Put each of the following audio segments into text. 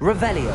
Revelio.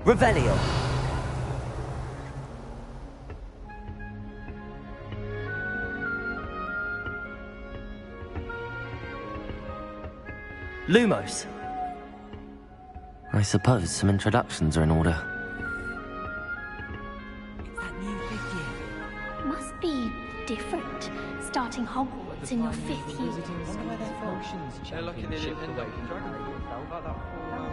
Revelio. Lumos. I suppose some introductions are in order. It's that new fifth year. Must be different, starting Hogwarts in your 5th year. They're lucky they didn't end up in Dragon Ball. Like that poor,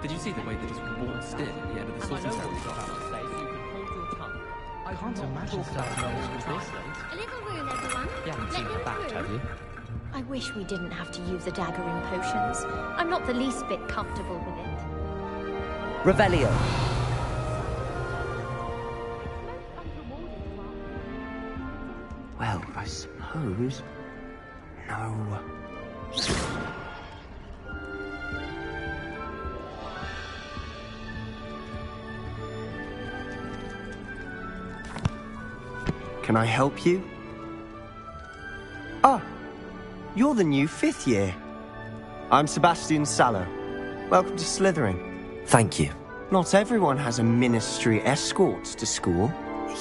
Did you see the way they just walked still at the end of the Sorcerer's Ceremony? I can't imagine starting off with this. A little room, everyone. You haven't seen her back, have you? I wish we didn't have to use a dagger in potions. I'm not the least bit comfortable with it. Revelio. Well, I suppose... No. Can I help you? Ah, you're the new 5th year. I'm Sebastian Sallow. Welcome to Slytherin. Thank you. Not everyone has a ministry escort to school.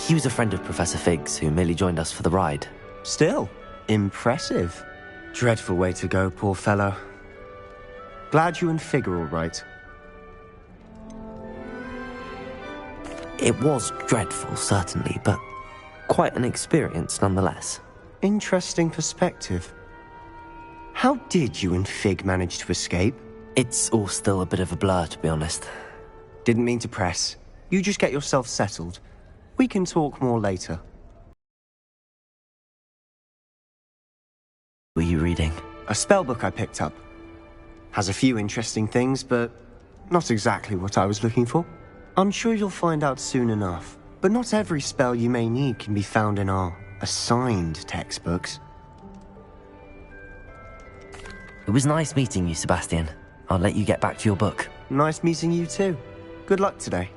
He was a friend of Professor Fig's who merely joined us for the ride. Still, impressive. Dreadful way to go, poor fellow. Glad you and Fig are all right. It was dreadful, certainly, but quite an experience nonetheless. Interesting perspective. How did you and Fig manage to escape? It's all still a bit of a blur, to be honest. Didn't mean to press. You just get yourself settled. We can talk more later. Were you reading? A spellbook I picked up. Has a few interesting things, but not exactly what I was looking for. I'm sure you'll find out soon enough. But not every spell you may need can be found in our assigned textbooks. It was nice meeting you, Sebastian. I'll let you get back to your book. Nice meeting you too. Good luck today.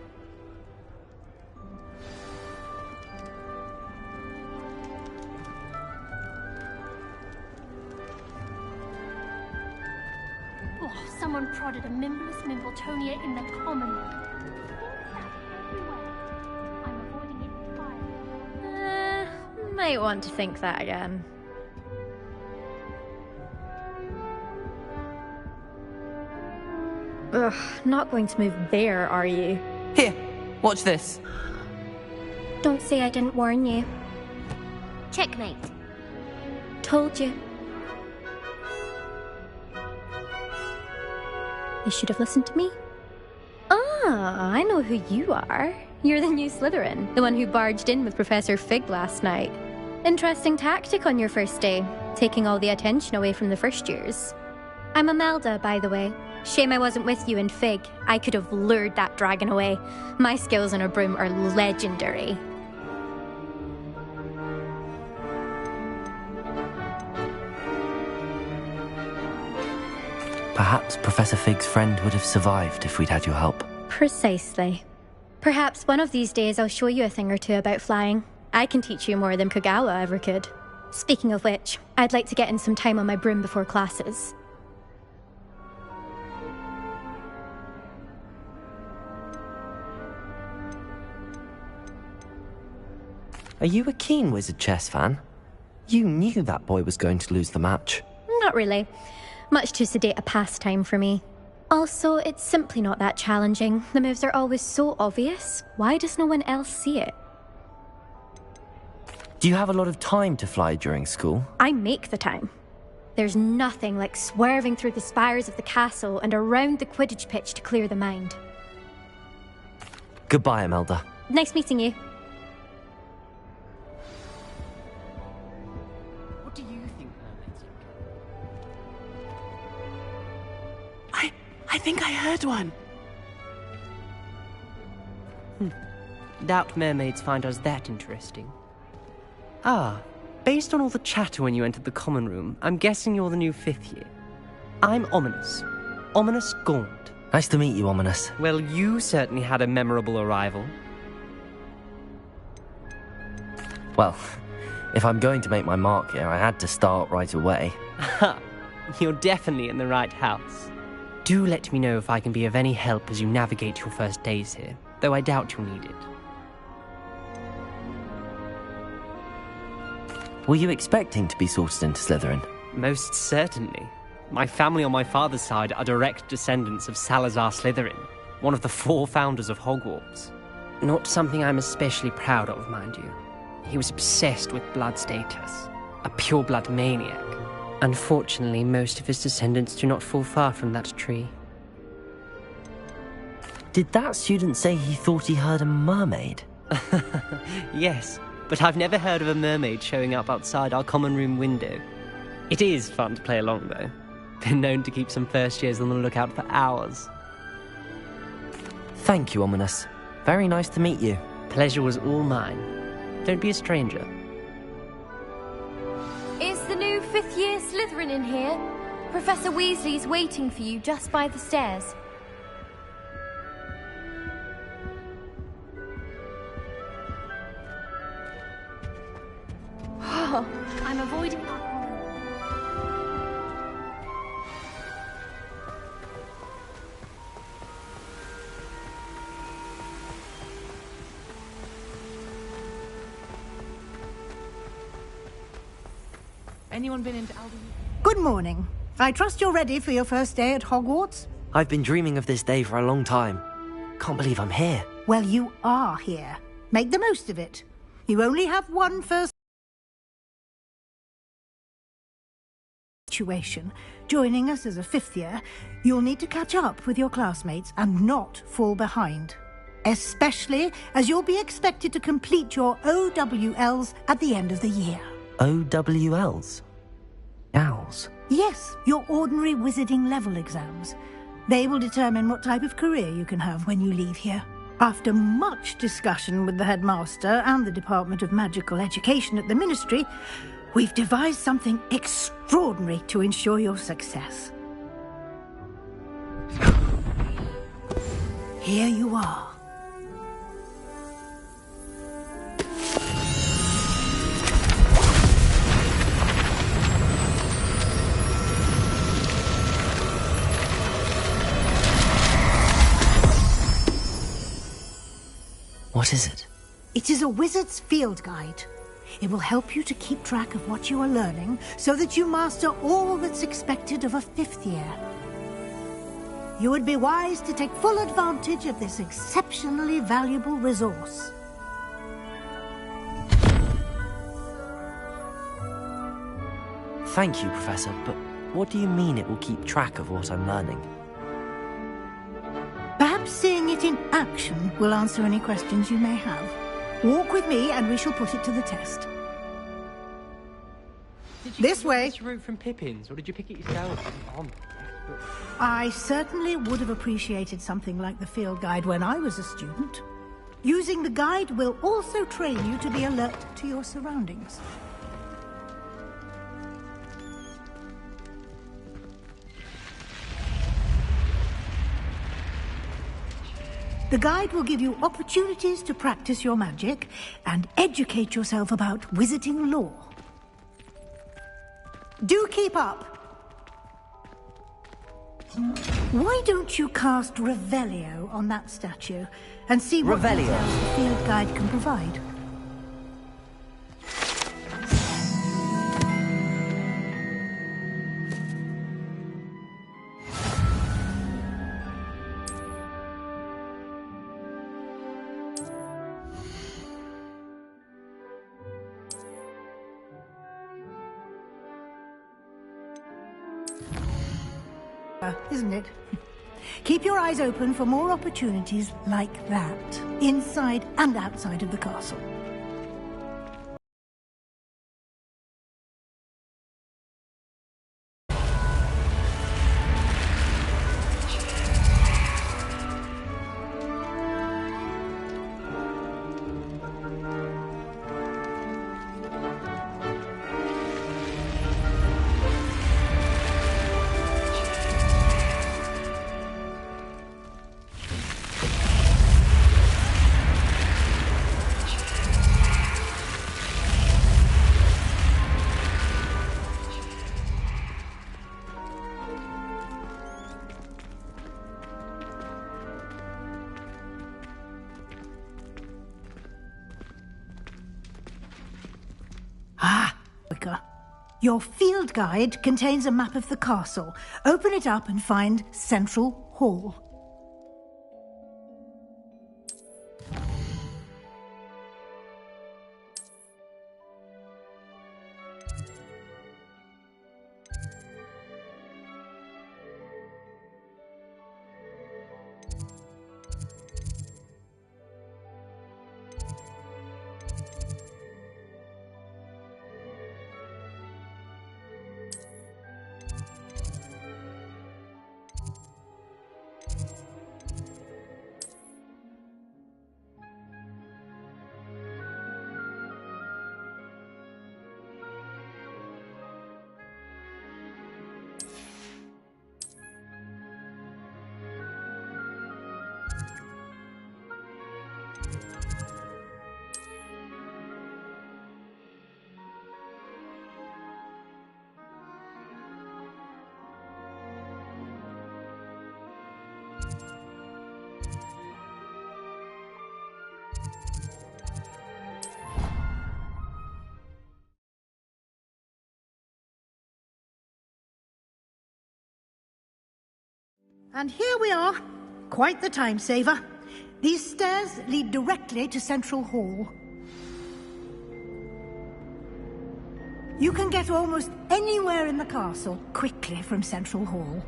Oh, someone prodded a Mimbless Mimbletonia in the common. I'm avoiding it entirely. Might want to think that again. Ugh, not going to move there, are you? Here, watch this. Don't say I didn't warn you. Checkmate. Told you. You should have listened to me. Ah, I know who you are. You're the new Slytherin, the one who barged in with Professor Fig last night. Interesting tactic on your first day, taking all the attention away from the first years. I'm Imelda, by the way. Shame I wasn't with you in Fig. I could have lured that dragon away. My skills on a broom are legendary. Perhaps Professor Fig's friend would have survived if we'd had your help. Precisely. Perhaps one of these days I'll show you a thing or two about flying. I can teach you more than Kogawa ever could. Speaking of which, I'd like to get in some time on my broom before classes. Are you a keen Wizard chess fan? You knew that boy was going to lose the match. Not really. Much too sedate a pastime for me. Also, it's simply not that challenging. The moves are always so obvious. Why does no one else see it? Do you have a lot of time to fly during school? I make the time. There's nothing like swerving through the spires of the castle and around the Quidditch pitch to clear the mind. Goodbye, Imelda. Nice meeting you. What do you think mermaids look I think I heard one. Doubt mermaids find us that interesting. Ah, based on all the chatter when you entered the common room, I'm guessing you're the new 5th year. I'm Ominous. Ominous Gaunt. Nice to meet you, Ominous. Well, you certainly had a memorable arrival. Well, if I'm going to make my mark here, I had to start right away. Ha! You're definitely in the right house. Do let me know if I can be of any help as you navigate your first days here, though I doubt you'll need it. Were you expecting to be sorted into Slytherin? Most certainly. My family on my father's side are direct descendants of Salazar Slytherin, one of the 4 founders of Hogwarts. Not something I'm especially proud of, mind you. He was obsessed with blood status, a pure-blood maniac. Unfortunately, most of his descendants do not fall far from that tree. Did that student say he thought he heard a mermaid? Yes, but I've never heard of a mermaid showing up outside our common room window. It is fun to play along, though. Been known to keep some first years on the lookout for hours. Thank you, Ominous. Very nice to meet you. Pleasure was all mine. Don't be a stranger. Is the new 5th year Slytherin in here? Professor Weasley's waiting for you just by the stairs. I'm avoiding that hole. Anyone been into Aldi? Good morning. I trust you're ready for your first day at Hogwarts? I've been dreaming of this day for a long time. Can't believe I'm here. Well, you are here. Make the most of it. You only have one first situation. Joining us as a 5th year, you'll need to catch up with your classmates and not fall behind. Especially as you'll be expected to complete your OWLs at the end of the year. OWLs? Owls? Yes, your ordinary wizarding level exams. They will determine what type of career you can have when you leave here. After much discussion with the headmaster and the Department of Magical Education at the Ministry, we've devised something extraordinary to ensure your success. Here you are. What is it? It is a wizard's field guide. It will help you to keep track of what you are learning so that you master all that's expected of a 5th year. You would be wise to take full advantage of this exceptionally valuable resource. Thank you, Professor, but what do you mean it will keep track of what I'm learning? Perhaps seeing it in action will answer any questions you may have. Walk with me and we shall put it to the test. Did you This get way. this route from Pippin's, or did you pick it yourself? I certainly would have appreciated something like the field guide when I was a student. Using the guide will also train you to be alert to your surroundings. The guide will give you opportunities to practice your magic and educate yourself about wizarding lore. Do keep up! Why don't you cast Revelio on that statue and see what Revelio. details the field guide can provide? isn't it? Keep your eyes open for more opportunities like that, inside and outside of the castle. Your field guide contains a map of the castle. Open it up and find Central Hall. And here we are. Quite the time saver. These stairs lead directly to Central Hall. You can get almost anywhere in the castle quickly from Central Hall.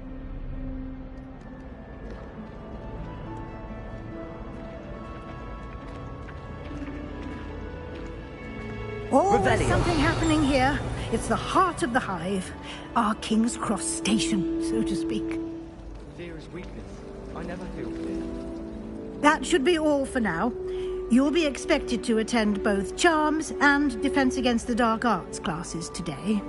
Always something happening here. It's the heart of the hive. Our King's Cross station, so to speak. Fear is weakness. I never feel fear. That should be all for now. You'll be expected to attend both Charms and Defense Against the Dark Arts classes today.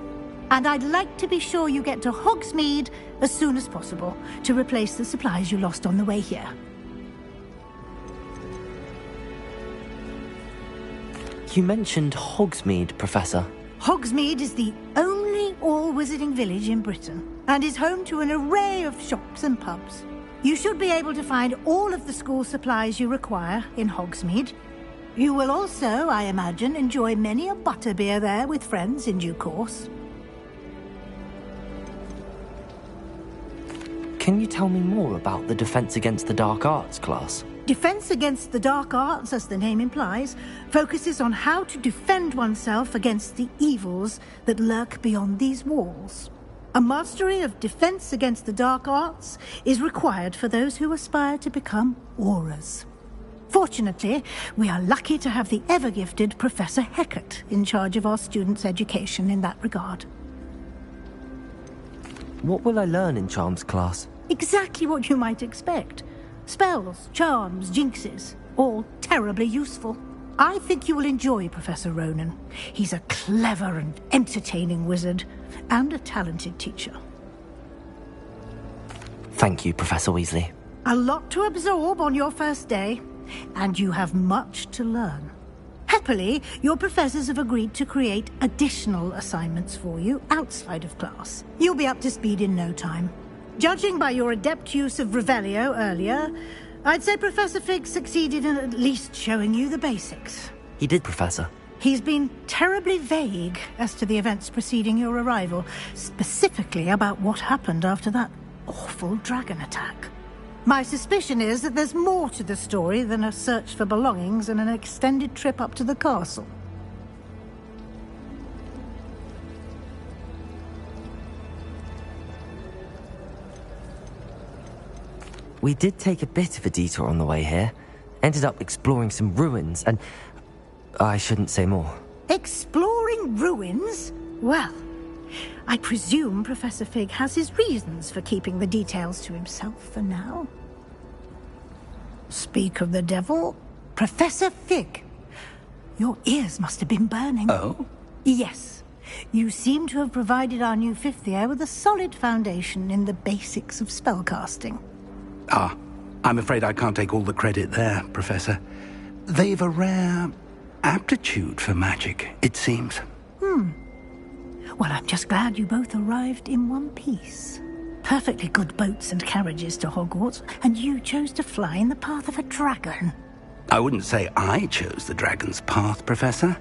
And I'd like to be sure you get to Hogsmeade as soon as possible to replace the supplies you lost on the way here. You mentioned Hogsmeade, Professor. Hogsmeade is the only all-wizarding village in Britain and is home to an array of shops and pubs. You should be able to find all of the school supplies you require in Hogsmeade. You will also, I imagine, enjoy many a butterbeer there with friends in due course. Can you tell me more about the Defense Against the Dark Arts class? Defense Against the Dark Arts, as the name implies, focuses on how to defend oneself against the evils that lurk beyond these walls. A mastery of Defense Against the Dark Arts is required for those who aspire to become Aurors. Fortunately, we are lucky to have the ever-gifted Professor Hecat in charge of our students' education in that regard. What will I learn in Charms class? Exactly what you might expect. Spells, charms, jinxes, all terribly useful. I think you will enjoy Professor Ronan. He's a clever and entertaining wizard, and a talented teacher. Thank you, Professor Weasley. A lot to absorb on your first day, and you have much to learn. Happily, your professors have agreed to create additional assignments for you outside of class. You'll be up to speed in no time. Judging by your adept use of Revelio earlier, I'd say Professor Fig succeeded in at least showing you the basics. He did, Professor. He's been terribly vague as to the events preceding your arrival, specifically about what happened after that awful dragon attack. My suspicion is that there's more to the story than a search for belongings and an extended trip up to the castle. We did take a bit of a detour on the way here. Ended up exploring some ruins, and I shouldn't say more. Exploring ruins? Well, I presume Professor Fig has his reasons for keeping the details to himself for now. Speak of the devil, Professor Fig. Your ears must have been burning. Oh? Yes. You seem to have provided our new fifth year with a solid foundation in the basics of spellcasting. Ah, I'm afraid I can't take all the credit there, Professor. They've a rare aptitude for magic, it seems. Well, I'm just glad you both arrived in one piece. Perfectly good boats and carriages to Hogwarts, and you chose to fly in the path of a dragon. I wouldn't say I chose the dragon's path, Professor.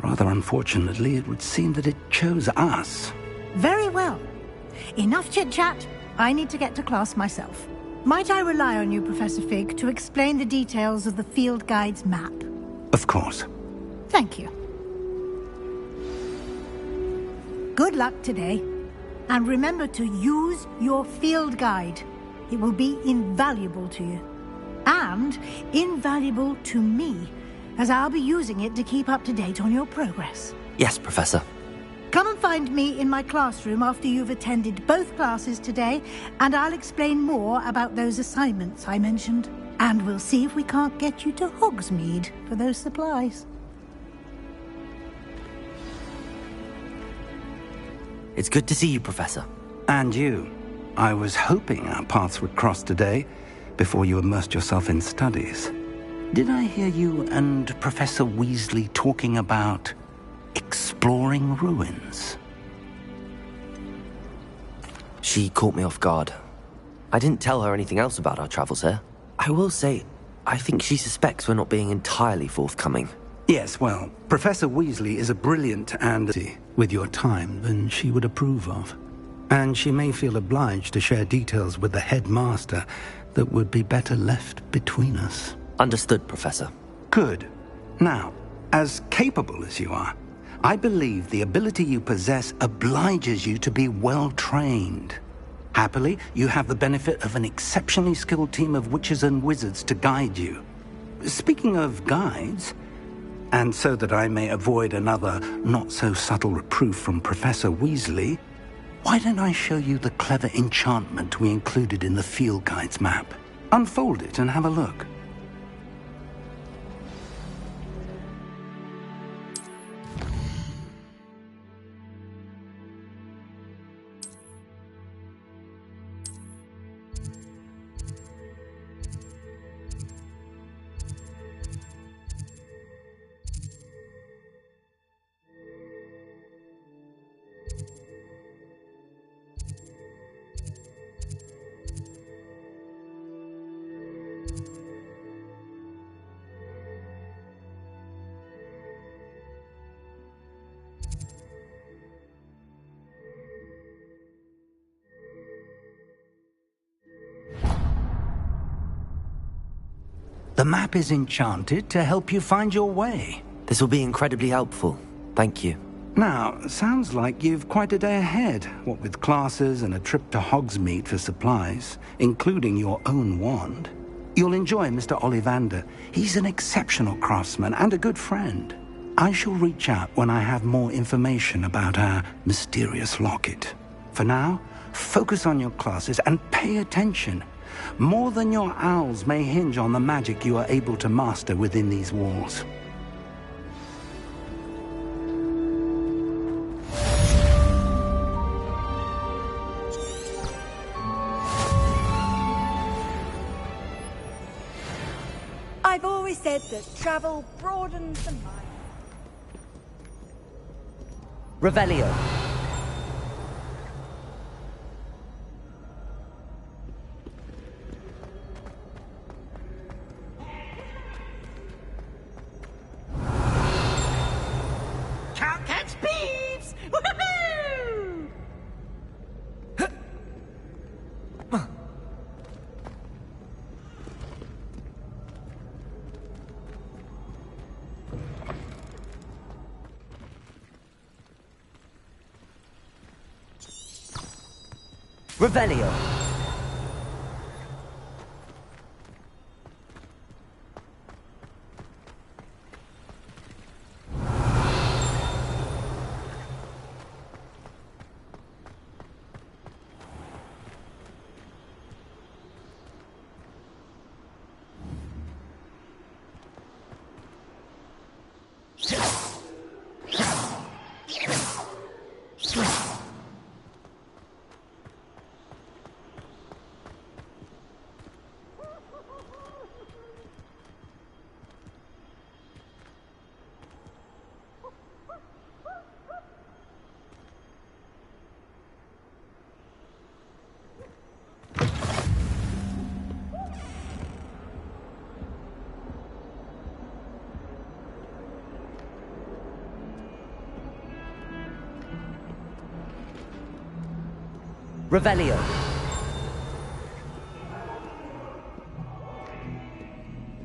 Rather unfortunately, it would seem that it chose us. Very well. Enough chit-chat. I need to get to class myself. Might I rely on you, Professor Fig, to explain the details of the field guide's map? Of course. Thank you. Good luck today. And remember to use your field guide. It will be invaluable to you. And invaluable to me, as I'll be using it to keep up to date on your progress. Yes, Professor. Come and find me in my classroom after you've attended both classes today, and I'll explain more about those assignments I mentioned. And we'll see if we can't get you to Hogsmeade for those supplies. It's good to see you, Professor. And you. I was hoping our paths would cross today, before you immersed yourself in studies. Did I hear you and Professor Weasley talking about exploring ruins? She caught me off guard. I didn't tell her anything else about our travels here. I will say, I think she suspects we're not being entirely forthcoming. Yes, well, Professor Weasley is a brilliant and with your time than she would approve of. And she may feel obliged to share details with the headmaster that would be better left between us. Understood, Professor. Good. Now, as capable as you are, I believe the ability you possess obliges you to be well-trained. Happily, you have the benefit of an exceptionally skilled team of witches and wizards to guide you. Speaking of guides, and so that I may avoid another not-so-subtle reproof from Professor Weasley, why don't I show you the clever enchantment we included in the field guide's map? Unfold it and have a look. The map is enchanted to help you find your way. This will be incredibly helpful. Thank you. Now, sounds like you've quite a day ahead, what with classes and a trip to Hogsmeade for supplies, including your own wand. You'll enjoy Mr. Ollivander. He's an exceptional craftsman and a good friend. I shall reach out when I have more information about our mysterious locket. For now, focus on your classes and pay attention. More than your owls may hinge on the magic you are able to master within these walls. I've always said that travel broadens the mind. Revelio. Can't catch beeves! Woohoo! Revelio. Revelio.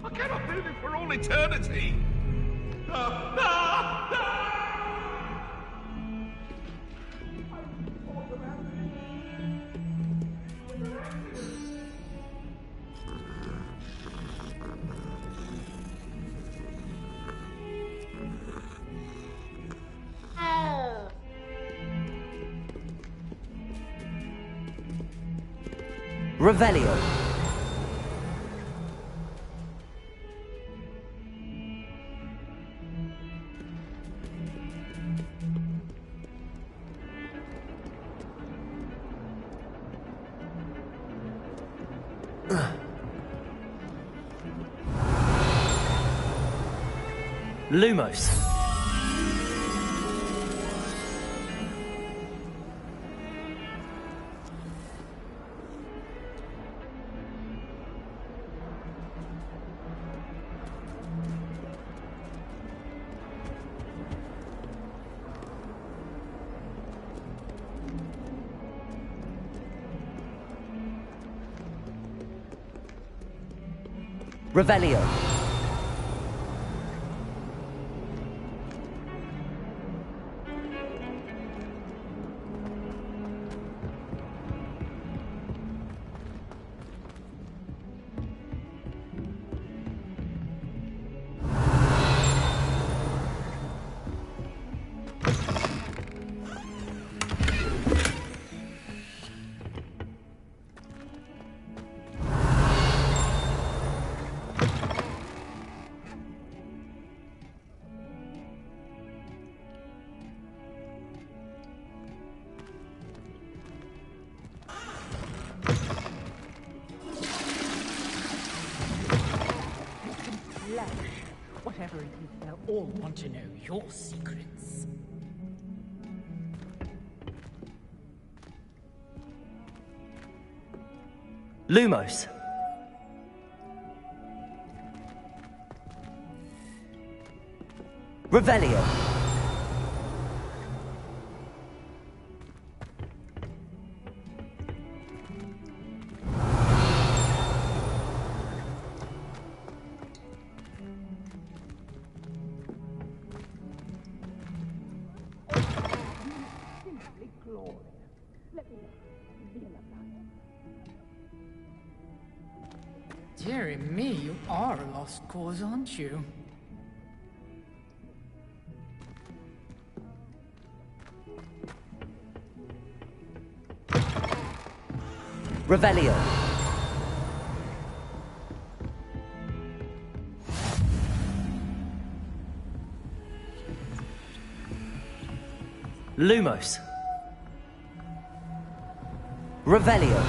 I cannot live it for all eternity! Revelio. Lumos. Revelio. Whatever it is, they'll all want to know your secrets. Lumos. Revelio. Dearie me, you are a lost cause, aren't you? Revelio. Lumos. Revelio.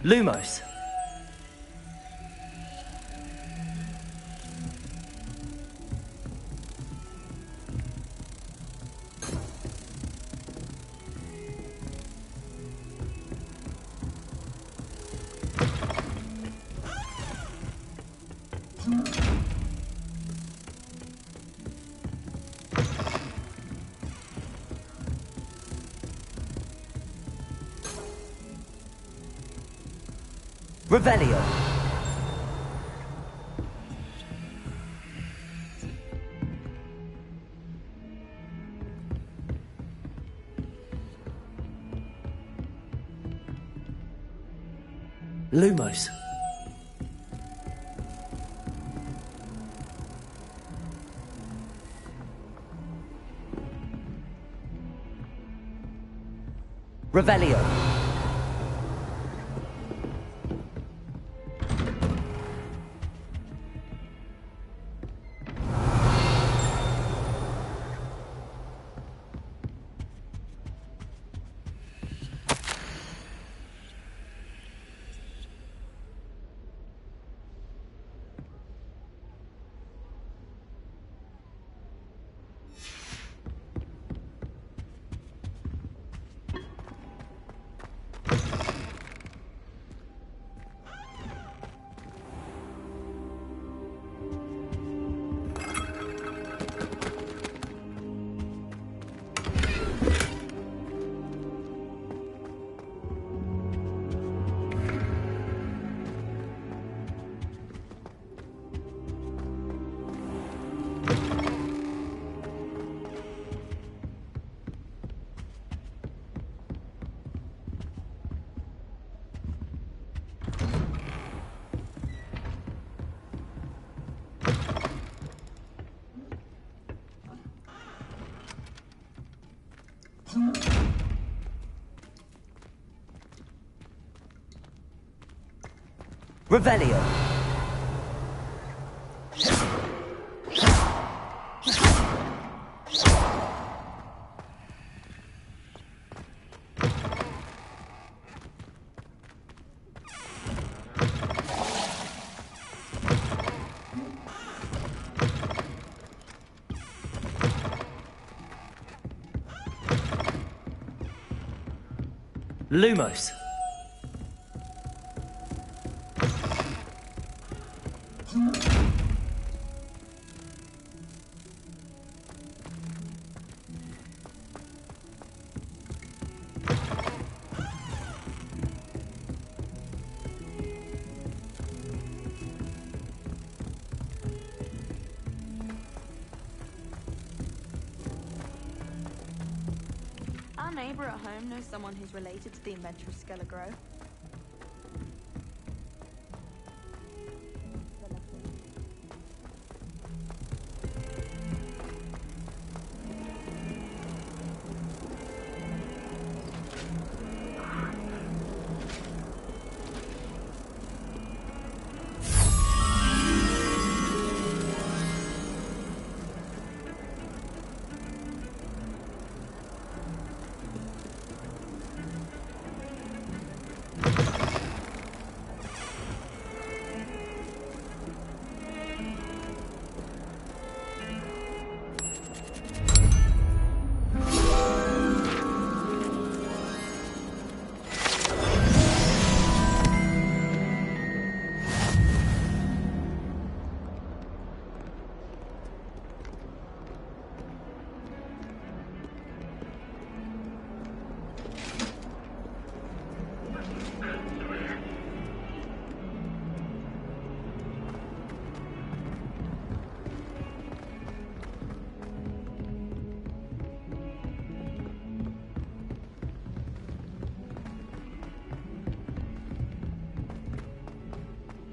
Lumos. Revelio. Lumos. Revelio. Revelio. Lumos. Our neighbor at home knows someone who's related to the inventor of Skelegro.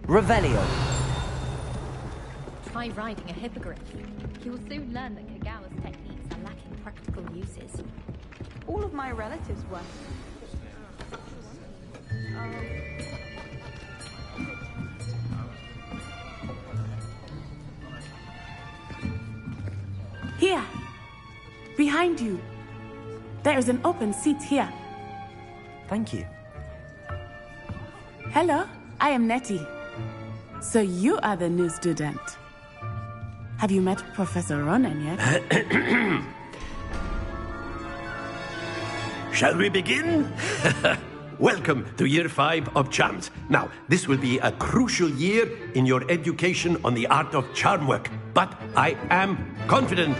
Revelio. Try riding a hippogriff. You will soon learn that Kagawa's techniques are lacking practical uses. All of my relatives were. Here! Behind you! There is an open seat here. Thank you. Hello, I am Nettie. So you are the new student. Have you met Professor Ronan yet? Shall we begin? Welcome to Year 5 of Charms. Now, this will be a crucial year in your education on the art of charm work, but I am confident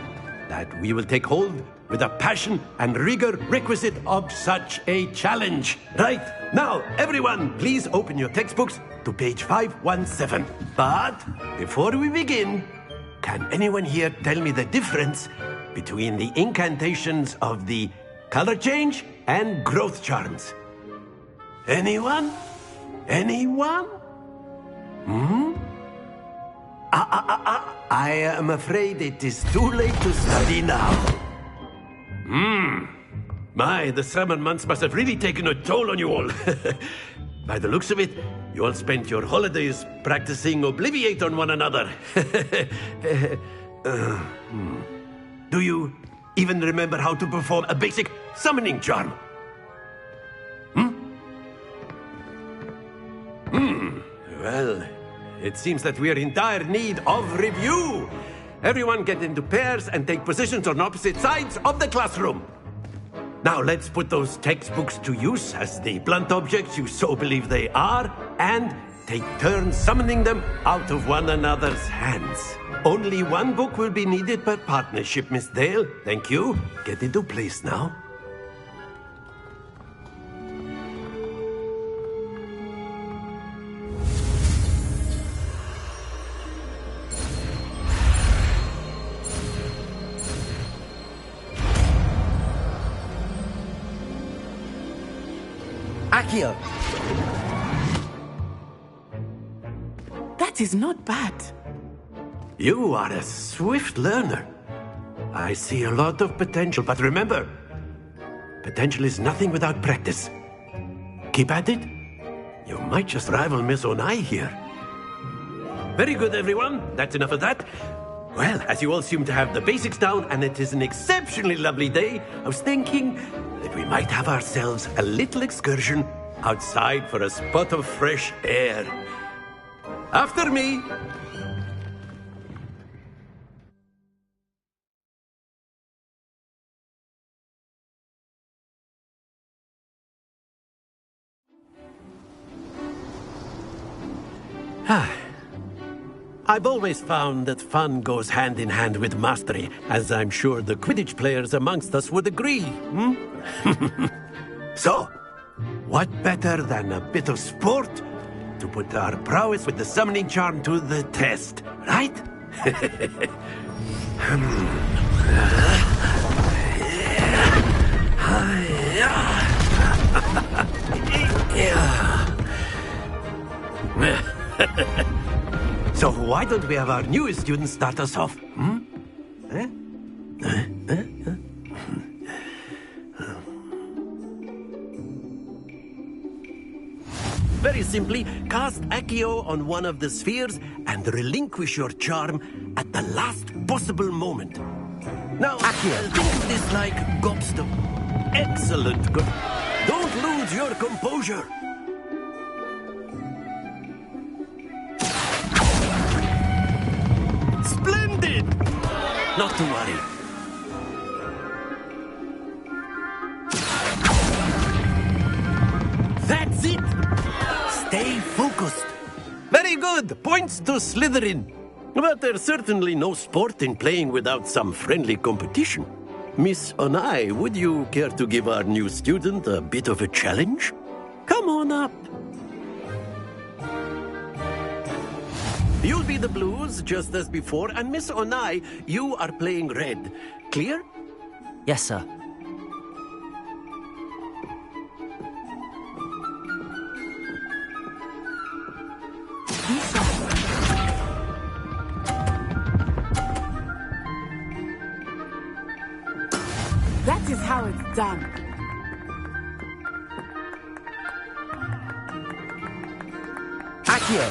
that we will take hold with the passion and rigor requisite of such a challenge. Right, now, everyone, please open your textbooks to page 517. But before we begin, can anyone here tell me the difference between the incantations of the color change and growth charms? Anyone? Anyone? I am afraid it is too late to study now. My, the summer months must have really taken a toll on you all. By the looks of it, you all spent your holidays practicing Obliviate on one another. Do you even remember how to perform a basic summoning charm? Well, it seems that we are in dire need of review. Everyone get into pairs and take positions on opposite sides of the classroom. Now let's put those textbooks to use as the blunt objects you so believe they are, and take turns summoning them out of one another's hands. Only one book will be needed per partnership, Miss Dale. Thank you. Get into place now. Accio. That is not bad. You are a swift learner. I see a lot of potential, but remember, potential is nothing without practice. Keep at it, You might just rival Miss Onai here. Very good, everyone. That's enough of that. Well, as you all seem to have the basics down, and it is an exceptionally lovely day, I was thinking that we might have ourselves a little excursion outside for a spot of fresh air. After me. I've always found that fun goes hand in hand with mastery, as I'm sure the Quidditch players amongst us would agree. So, what better than a bit of sport to put our prowess with the summoning charm to the test, right? So why don't we have our newest student start us off? Very simply, cast Accio on one of the spheres and relinquish your charm at the last possible moment. Now, Accio, think of this like gobstone. Excellent. Don't lose your composure. Splendid! Not to worry. That's it! Stay focused. Very good. Points to Slytherin. But there's certainly no sport in playing without some friendly competition. Miss Onai, would you care to give our new student a bit of a challenge? Come on up. You'll be the blues, just as before, and Miss Onai, you are playing red. Clear? Yes, sir. That is how it's done. Accio!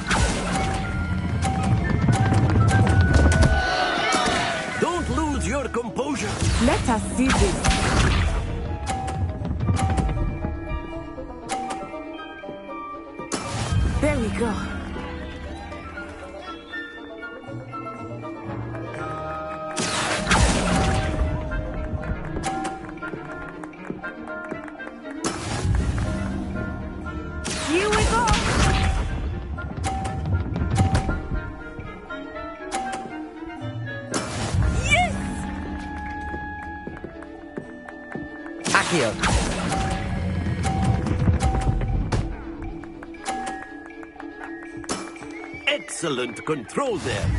Don't lose your composure. Let us see this. There we go. Here we go. Yes! Accio! Excellent control there.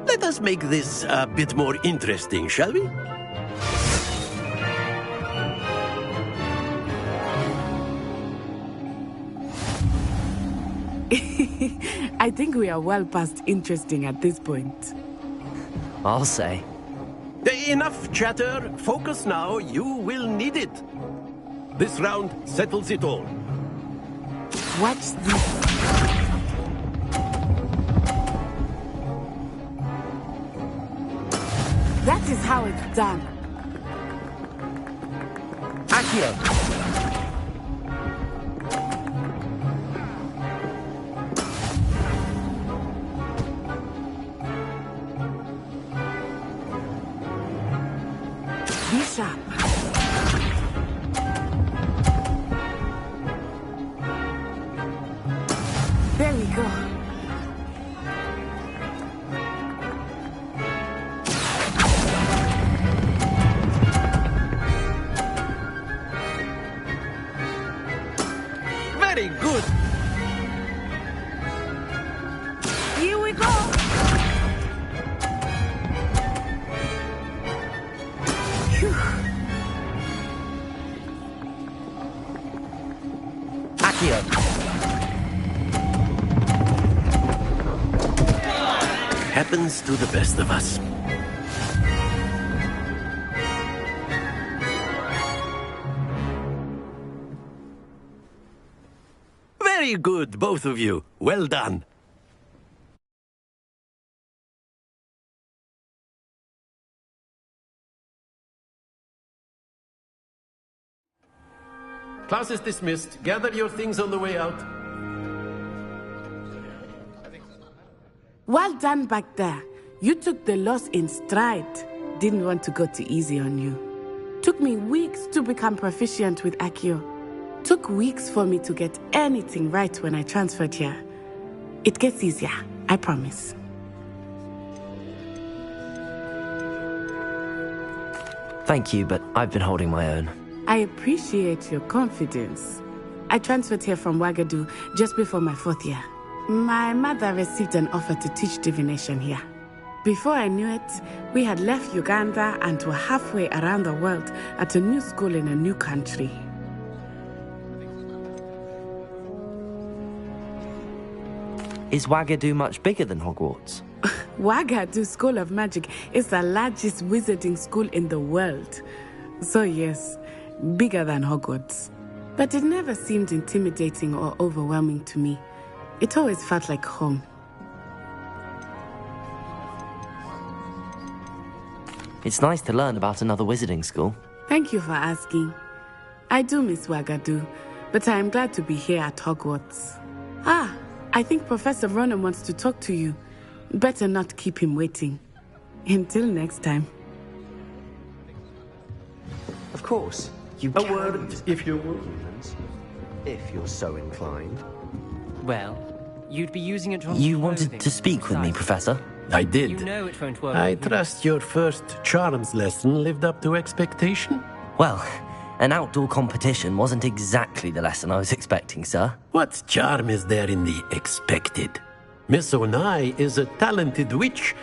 Let us make this a bit more interesting, shall we? I think we are well past interesting at this point. I'll say. Enough chatter. Focus now. You will need it. This round settles it all. Watch this. That is how it's done. Accio! Be sharp. There we go. Very good. Here we go. Phew. Accio! happens to the best of us. Very good, both of you. Well done. Class is dismissed. Gather your things on the way out. Well done back there. You took the loss in stride. Didn't want to go too easy on you. Took me weeks to become proficient with Accio. Took weeks for me to get anything right when I transferred here. It gets easier, I promise. Thank you, but I've been holding my own. I appreciate your confidence. I transferred here from Wagadu just before my 4th year. My mother received an offer to teach divination here. Before I knew it, we had left Uganda and were halfway around the world at a new school in a new country. Is Wagadu much bigger than Hogwarts? Wagadu School of Magic is the largest wizarding school in the world. So yes, bigger than Hogwarts. But it never seemed intimidating or overwhelming to me. It always felt like home. It's nice to learn about another wizarding school. Thank you for asking. I do miss Wagadu, but I am glad to be here at Hogwarts. I think Professor Ronan wants to talk to you. Better not keep him waiting. Until next time. Of course. You A word, if you will. If you're so inclined. Well, you'd be using it on You wanted to speak with me, Professor? I did. You know it won't work. I trust your first charms lesson lived up to expectation? Well, an outdoor competition wasn't exactly the lesson I was expecting, sir. What charm is there in the expected? Miss Onai is a talented witch.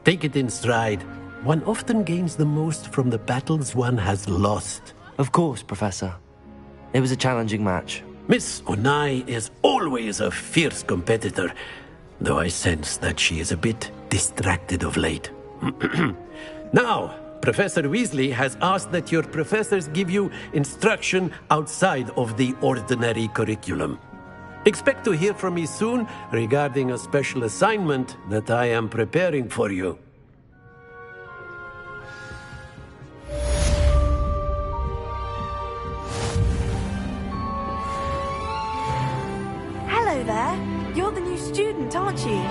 Take it in stride. One often gains the most from the battles one has lost. Of course, Professor. It was a challenging match. Miss Onai is always a fierce competitor, though I sense that she is a bit distracted of late. Now, Professor Weasley has asked that your professors give you instruction outside of the ordinary curriculum. Expect to hear from me soon regarding a special assignment that I am preparing for you. Hello there. You're the new student, aren't you?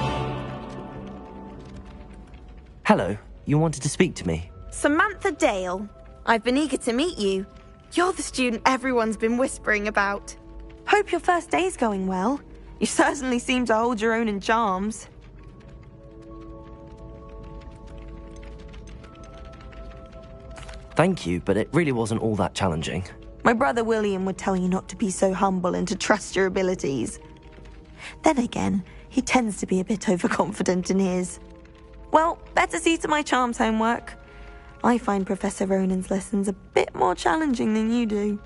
Hello. You wanted to speak to me? Samantha Dale. I've been eager to meet you. You're the student everyone's been whispering about. Hope your first day's going well. You certainly seem to hold your own in charms. Thank you, but it really wasn't all that challenging. My brother William would tell you not to be so humble and to trust your abilities. Then again, he tends to be a bit overconfident in his. Well, better see to my charms homework. I find Professor Ronan's lessons a bit more challenging than you do.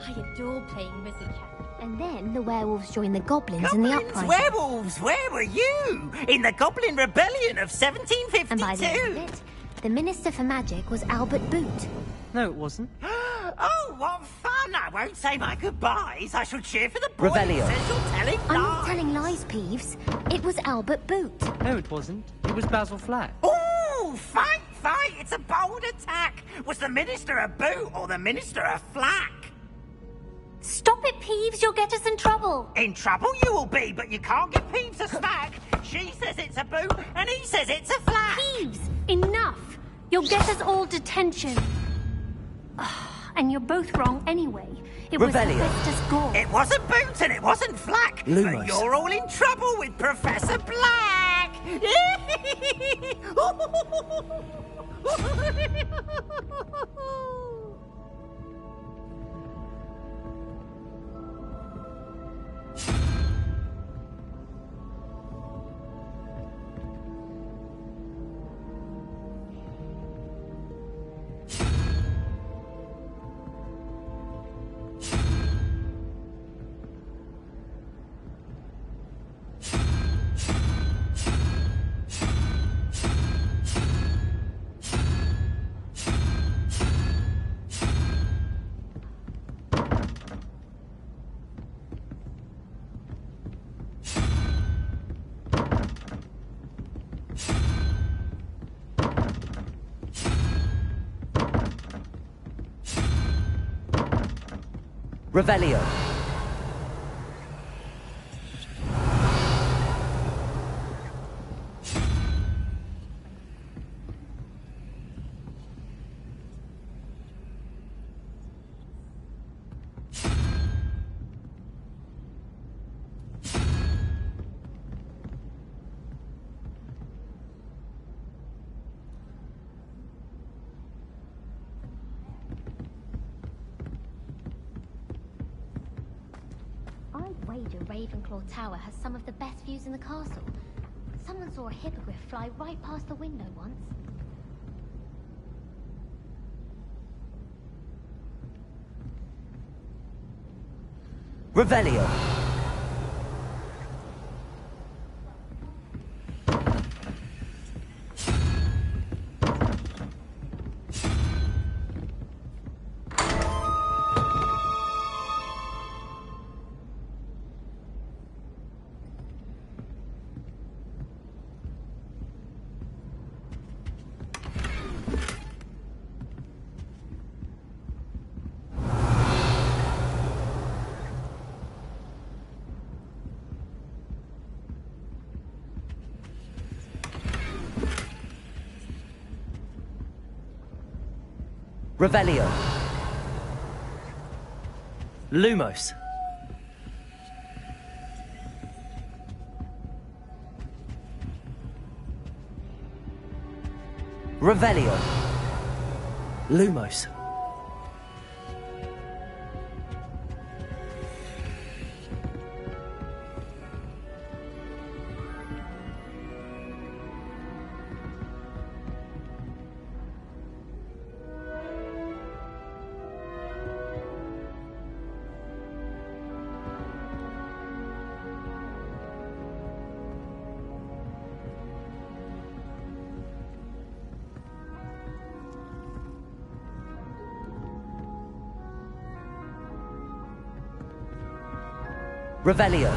I adore playing wizard cat. And then the werewolves join the goblins in the uprising. Werewolves, where were you? In the Goblin Rebellion of 1752. And by the end of it, the Minister for Magic was Albert Boot. No, it wasn't. Oh, what fun! I won't say my goodbyes. I shall cheer for the boy Rebellion. who says you're telling I'm lies. not telling lies, Peeves. It was Albert Boot. No, it wasn't. It was Basil Flack. Oh, fight! It's a bold attack. Was the Minister a boot or the Minister a flack? Stop it, Peeves. You'll get us in trouble. In trouble you will be, but you can't give Peeves a smack. She says it's a boot, and he says it's a flack. Peeves, enough. You'll get us all detention. And you're both wrong anyway. It Rebellion. was Hephaestus Gore. It wasn't boot and it wasn't flack. Lumos. But you're all in trouble with Professor Black. Revelio. I'd wager Ravenclaw Tower has some of the best views in the castle. Someone saw a hippogriff fly right past the window once. Revelio. Revelio. Lumos. Revelio. Lumos. Revelio.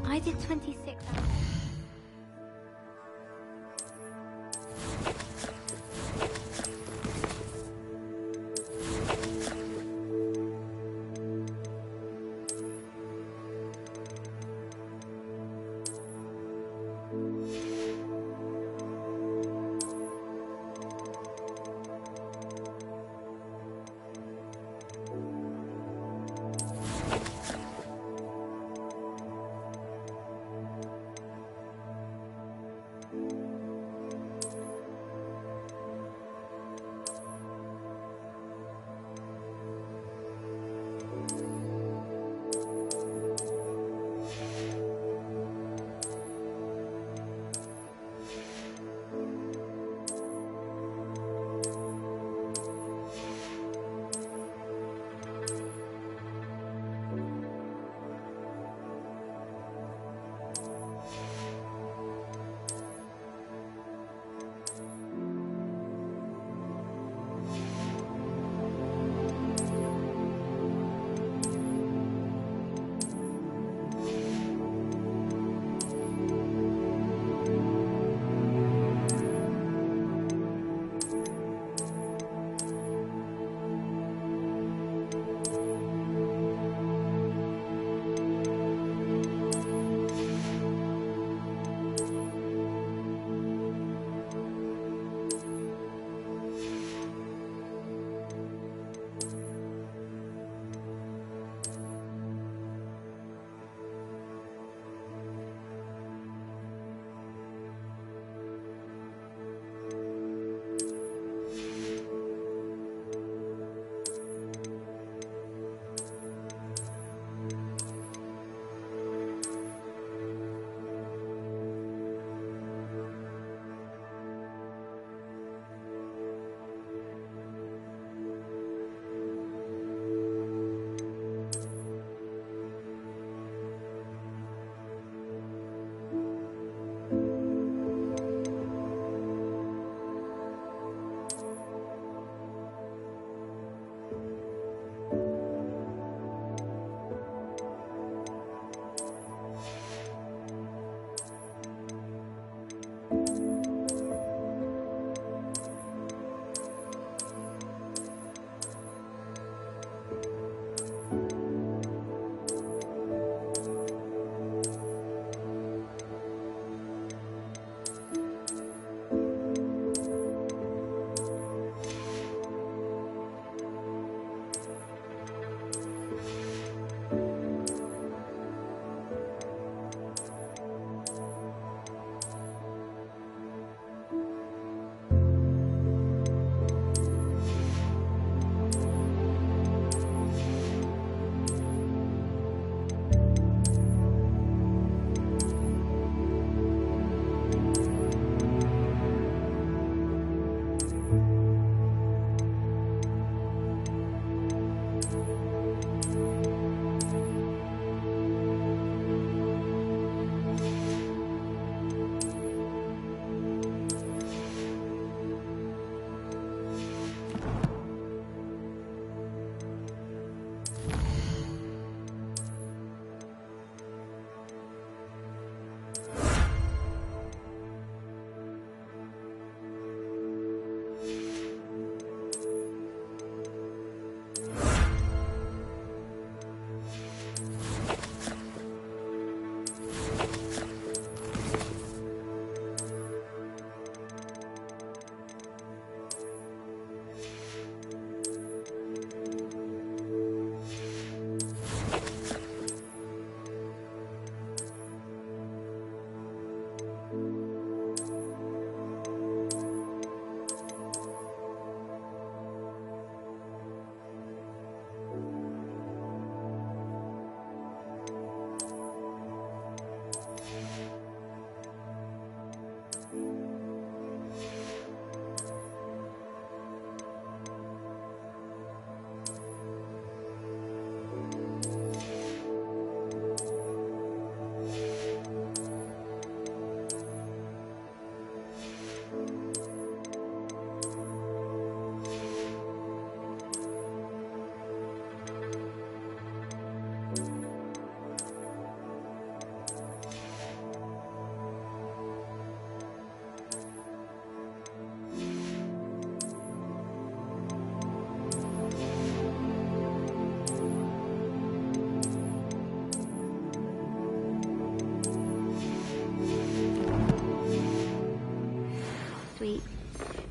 I did 26.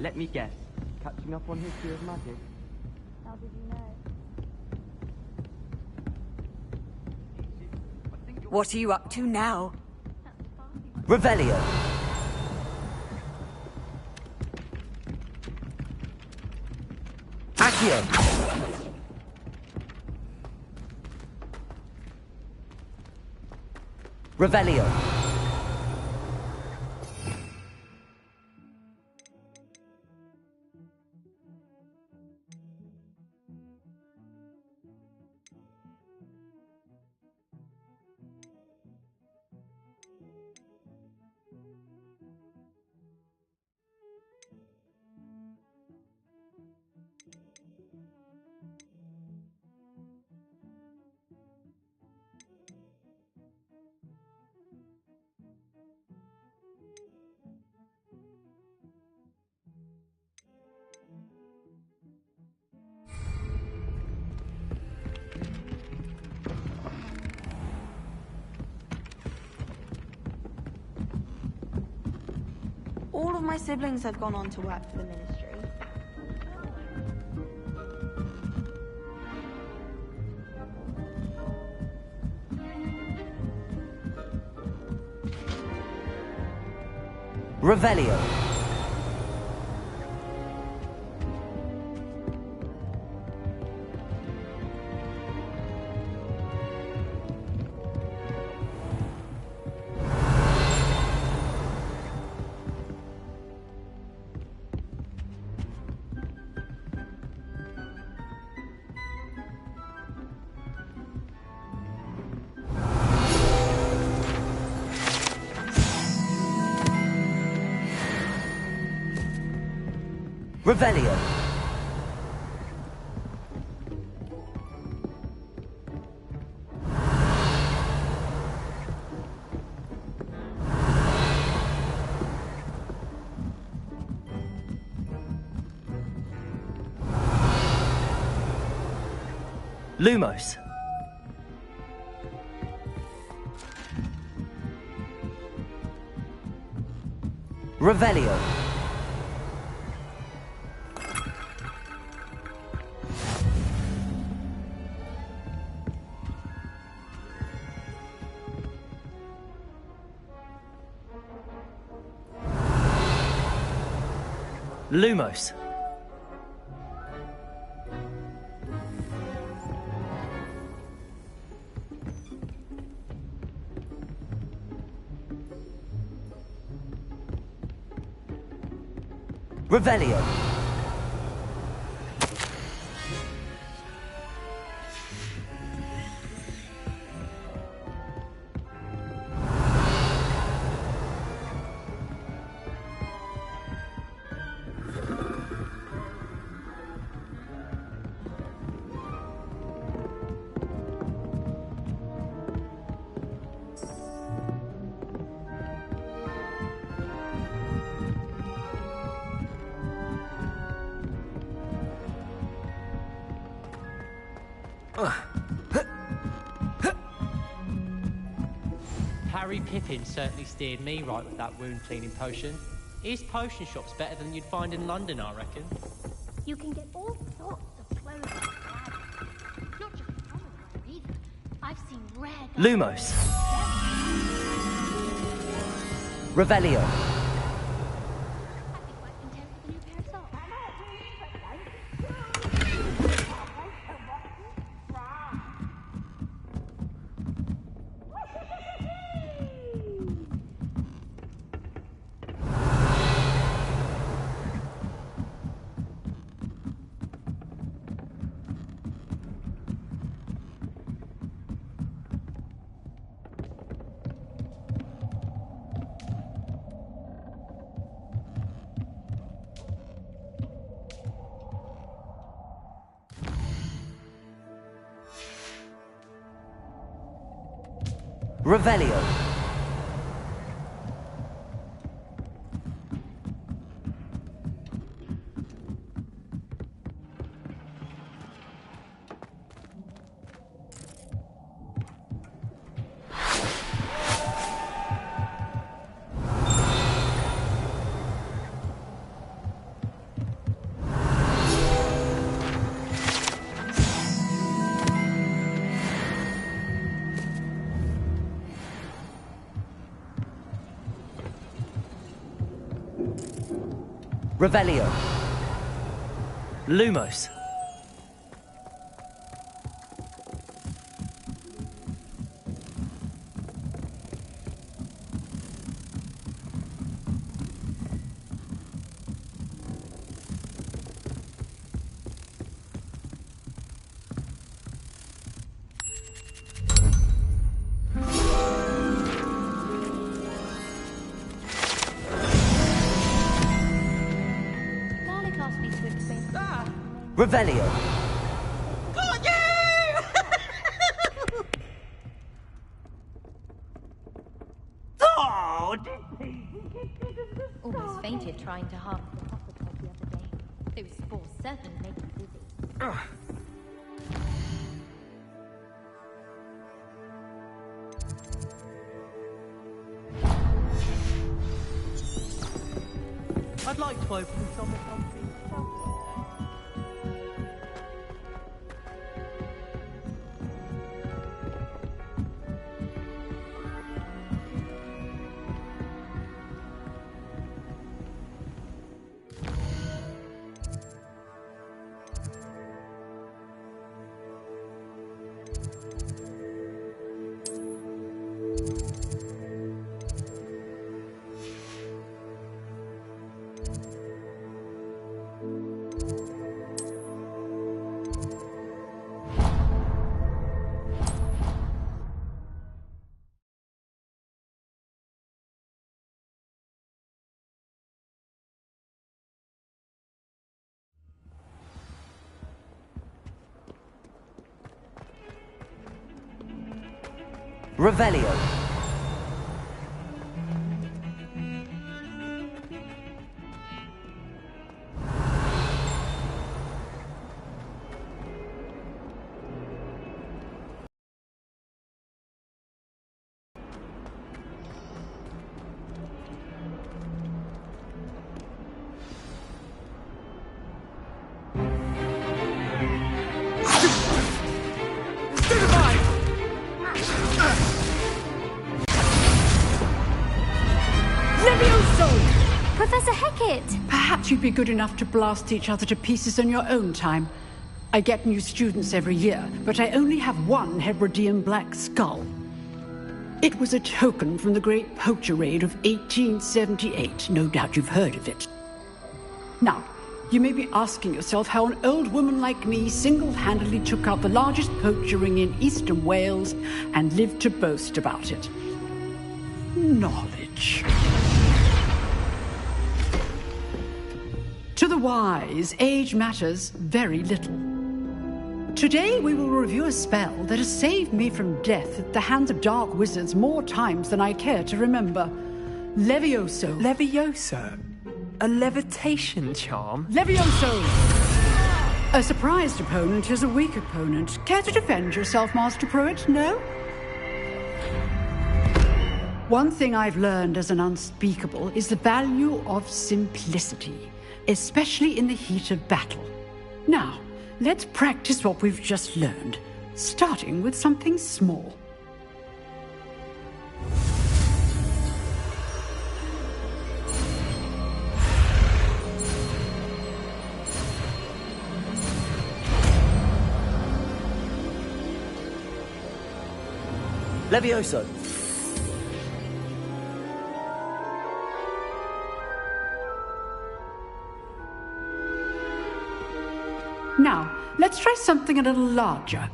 Let me guess. Catching up on history of magic. How did you know? What are you up to now? Revelio. Accio. Revelio. All of my siblings have gone on to work for the Ministry. Revelio. Revelio. Lumos. Revelio. Lumos. Revelio. Harry Pippin certainly steered me right with that wound cleaning potion. His potion shop's better than you'd find in London, I reckon. You can get all sorts of clothes and bags. Not just common wear either. I've seen rare Lumos. Revelio. Revelio. Revelio. Lumos. Garlic asked me to explain. Revelio. Got you! Oh, Almost fainted trying to harvest the Hufflepuff the other day. Those spores certainly make you dizzy. I'd like to open some of something. Revelio. Professor Hecat! Perhaps you'd be good enough to blast each other to pieces in your own time. I get new students every year, but I only have one Hebridean black skull. It was a token from the Great Poacher Raid of 1878. No doubt you've heard of it. Now, you may be asking yourself how an old woman like me single-handedly took out the largest poacher ring in eastern Wales and lived to boast about it. Knowledge. To the wise, age matters very little. Today we will review a spell that has saved me from death at the hands of dark wizards more times than I care to remember. Levioso. Levioso? A levitation charm? Levioso! A surprised opponent is a weak opponent. Care to defend yourself, Master Pruitt? No? One thing I've learned as an unspeakable is the value of simplicity, especially in the heat of battle. Now, let's practice what we've just learned, starting with something small. Levioso. Now, let's try something a little larger.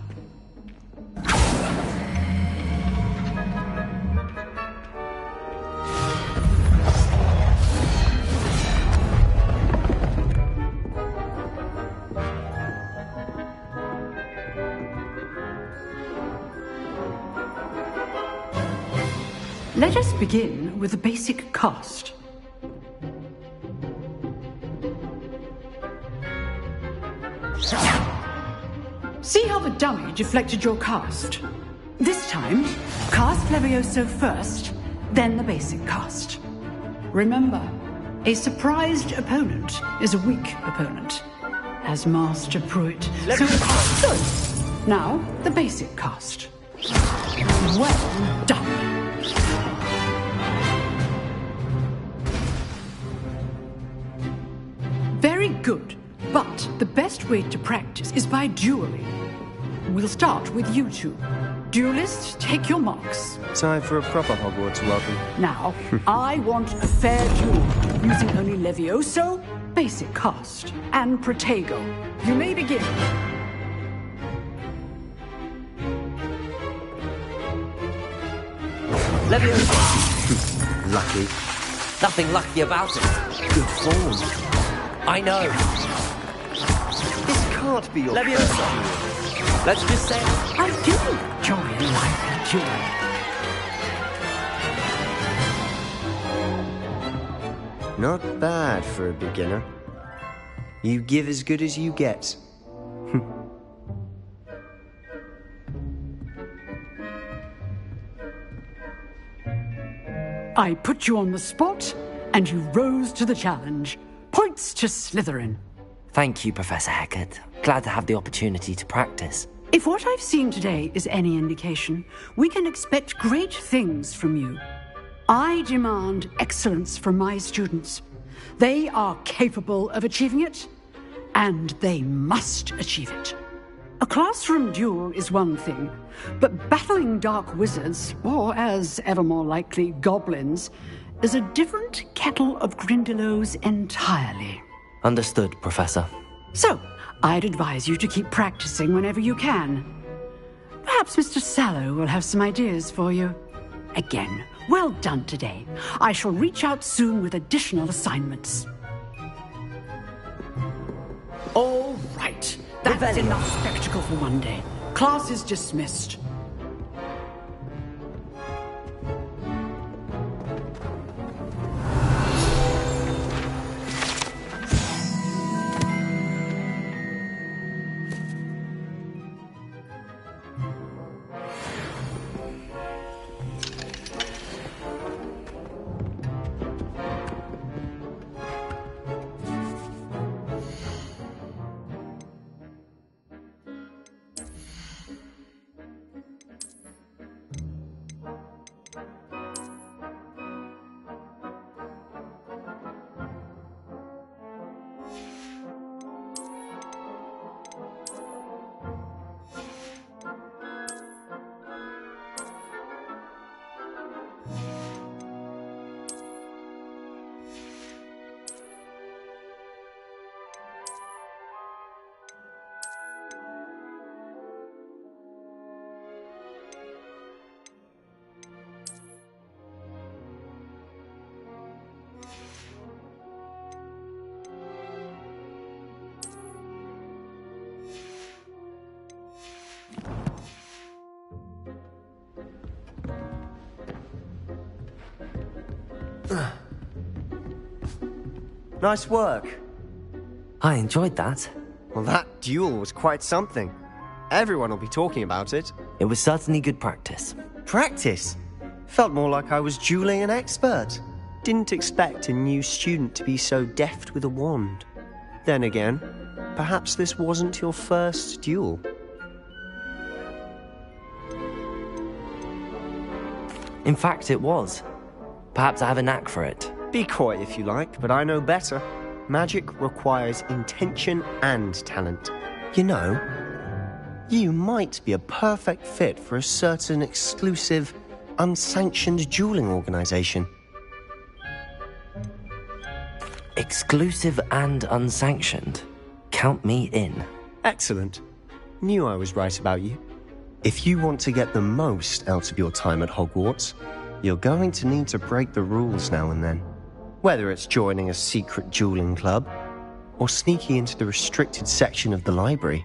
Let us begin with the basic cast. See how the dummy deflected your cast? This time, cast Levioso first, then the basic cast. Remember, a surprised opponent is a weak opponent, as Master Pruitt. So good. Now, the basic cast. Well done. good. But the best way to practice is by dueling. We'll start with you two. Duelists, take your marks. Time for a proper Hogwarts welcome. Now, I want a fair duel, using only Levioso, basic cast, and Protego. You may begin. Levioso! Lucky. Nothing lucky about it. Good form. I know. This can't be your Levioso! first duel. Let's just say I do enjoy a lively duel. Not bad for a beginner. You give as good as you get. I put you on the spot, and you rose to the challenge. Points to Slytherin. Thank you, Professor Hecat. Glad to have the opportunity to practice. If what I've seen today is any indication, we can expect great things from you. I demand excellence from my students. They are capable of achieving it, and they must achieve it. A classroom duel is one thing, but battling dark wizards, or as ever more likely, goblins, is a different kettle of Grindylows entirely. Understood, Professor. So, I'd advise you to keep practicing whenever you can. Perhaps Mr. Sallow will have some ideas for you. Again, well done today. I shall reach out soon with additional assignments. All right. That's enough spectacle for one day. Class is dismissed. Nice work. I enjoyed that. Well, that duel was quite something. Everyone will be talking about it. It was certainly good practice. Practice? Felt more like I was dueling an expert. Didn't expect a new student to be so deft with a wand. Then again, perhaps this wasn't your first duel. In fact, it was. Perhaps I have a knack for it. Be coy if you like, but I know better. Magic requires intention and talent. You know, you might be a perfect fit for a certain exclusive, unsanctioned dueling organization. Exclusive and unsanctioned? Count me in. Excellent. Knew I was right about you. If you want to get the most out of your time at Hogwarts, you're going to need to break the rules now and then. Whether it's joining a secret dueling club, or sneaking into the restricted section of the library,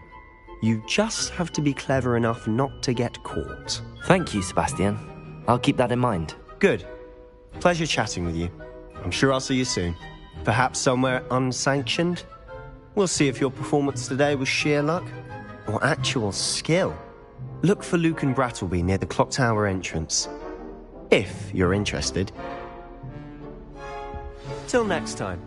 you just have to be clever enough not to get caught. Thank you, Sebastian. I'll keep that in mind. Good. Pleasure chatting with you. I'm sure I'll see you soon. Perhaps somewhere unsanctioned? We'll see if your performance today was sheer luck, or actual skill. Look for Luke and Brattleby near the clock tower entrance. If you're interested. Till next time.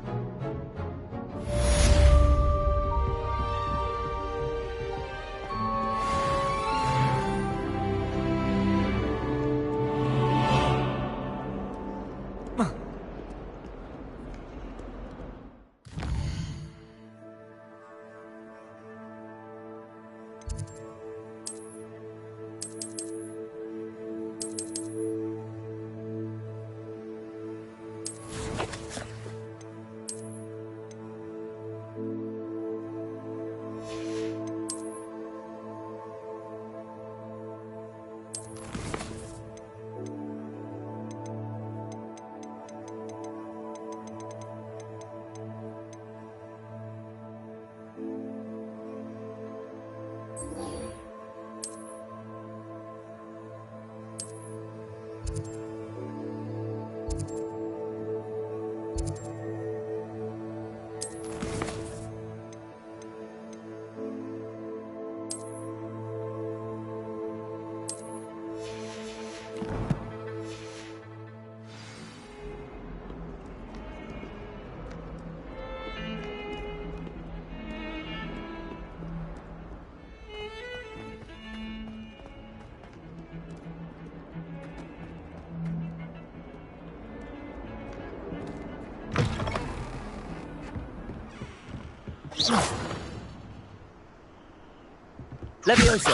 Levioso!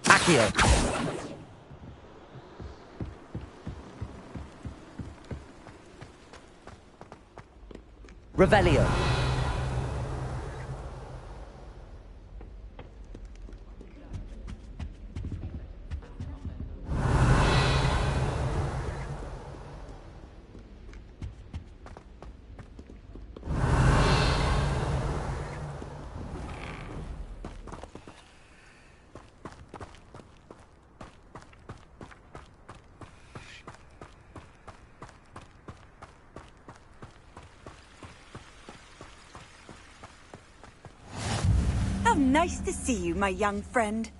Accio! Revelio! How nice to see you, my young friend.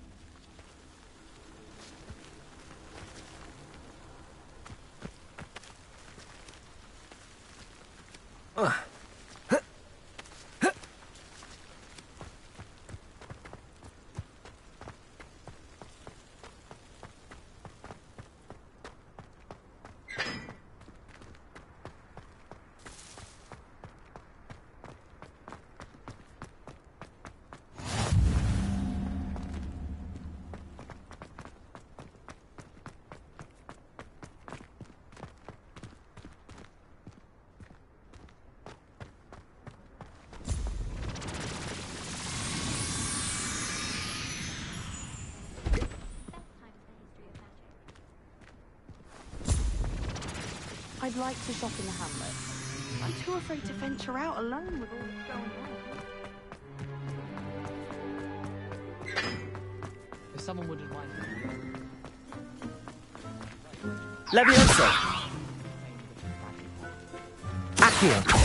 I'd like to shop in the hamlet. I'm too afraid to venture out alone with all that's going on. If someone wouldn't mind. Levioso! Accio!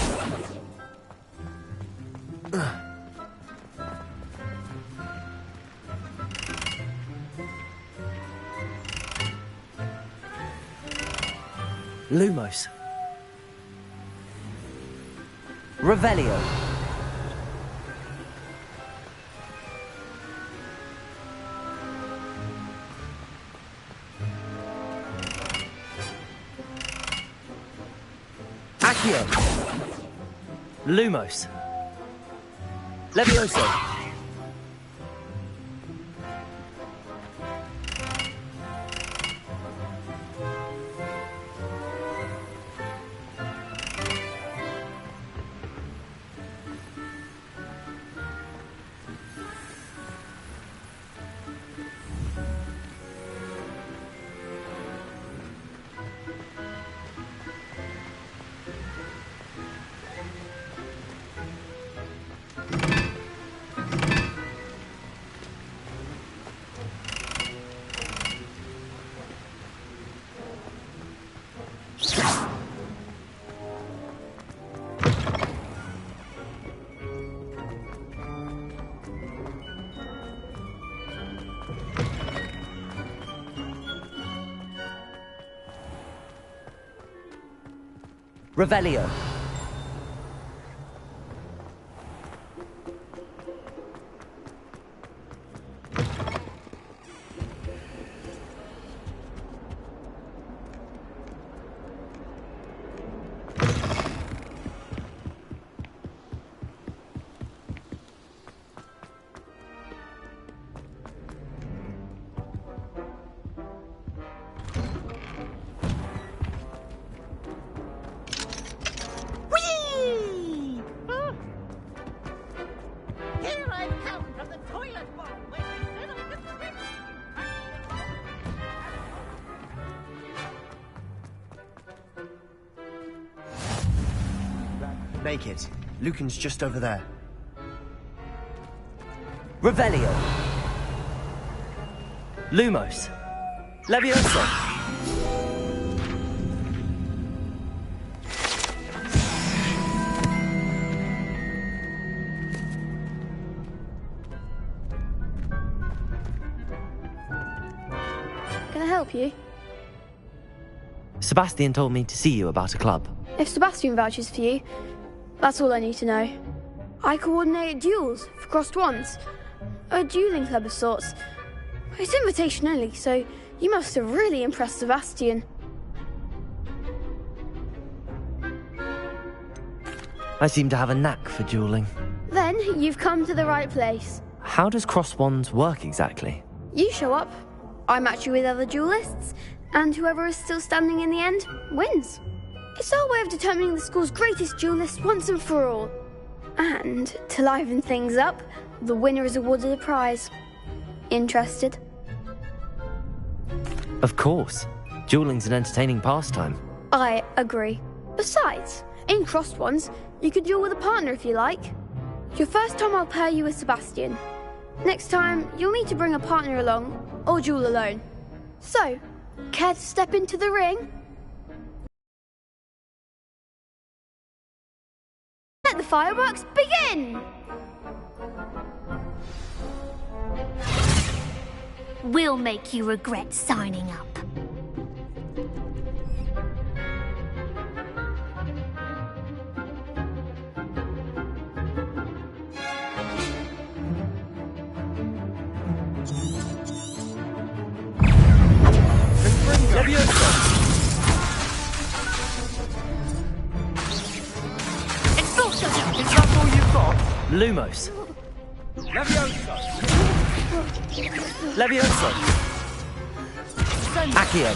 Lumos. Revelio. Accio. Lumos. Levioso. Revelio. Make it. Lucan's just over there. Revelio. Lumos. Levioso. Can I help you? Sebastian told me to see you about a club. If Sebastian vouches for you, that's all I need to know. I coordinate duels for crossed wands. A dueling club of sorts. It's invitation only, so you must have really impressed Sebastian. I seem to have a knack for dueling. Then you've come to the right place. How does cross wands work exactly? You show up, I match you with other duelists, and whoever is still standing in the end wins. It's our way of determining the school's greatest duelist once and for all. And to liven things up, the winner is awarded a prize. Interested? Of course. Dueling's an entertaining pastime. I agree. Besides, in crossed ones, you could duel with a partner if you like. Your first time I'll pair you with Sebastian. Next time, you'll need to bring a partner along, or duel alone. So, care to step into the ring? Let the fireworks begin! We'll make you regret signing up. Is that all you've got? Lumos. Levioso! Levioso. Accio.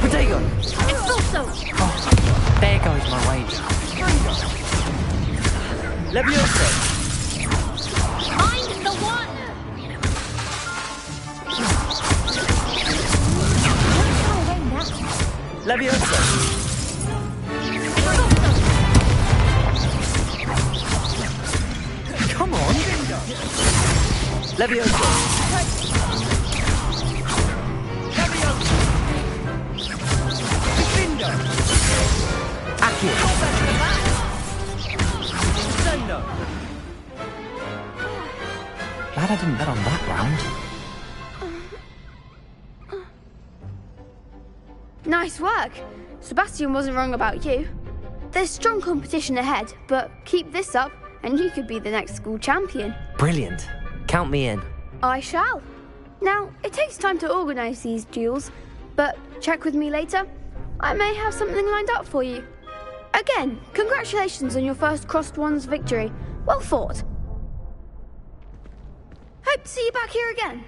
Protego. Expulso! Oh, there goes my wager. Levioso. Find the one! Levioso. Come on! Levioso. Accio. Glad I didn't bet on that round. Nice work. Sebastian wasn't wrong about you. There's strong competition ahead, but keep this up and you could be the next school champion. Brilliant. Count me in. I shall. Now, it takes time to organise these duels, but check with me later. I may have something lined up for you. Again, congratulations on your first Crossed Wands victory. Well fought. Hope to see you back here again.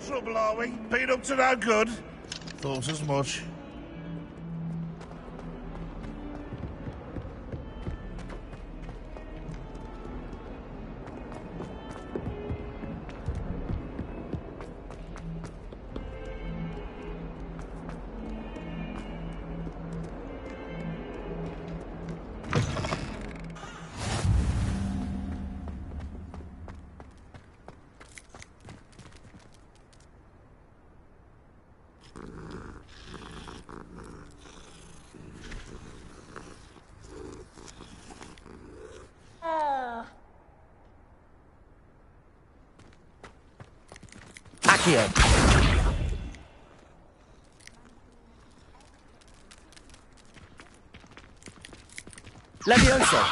Trouble, are we? Been up to no good? Thought as much. Accio. Levioso.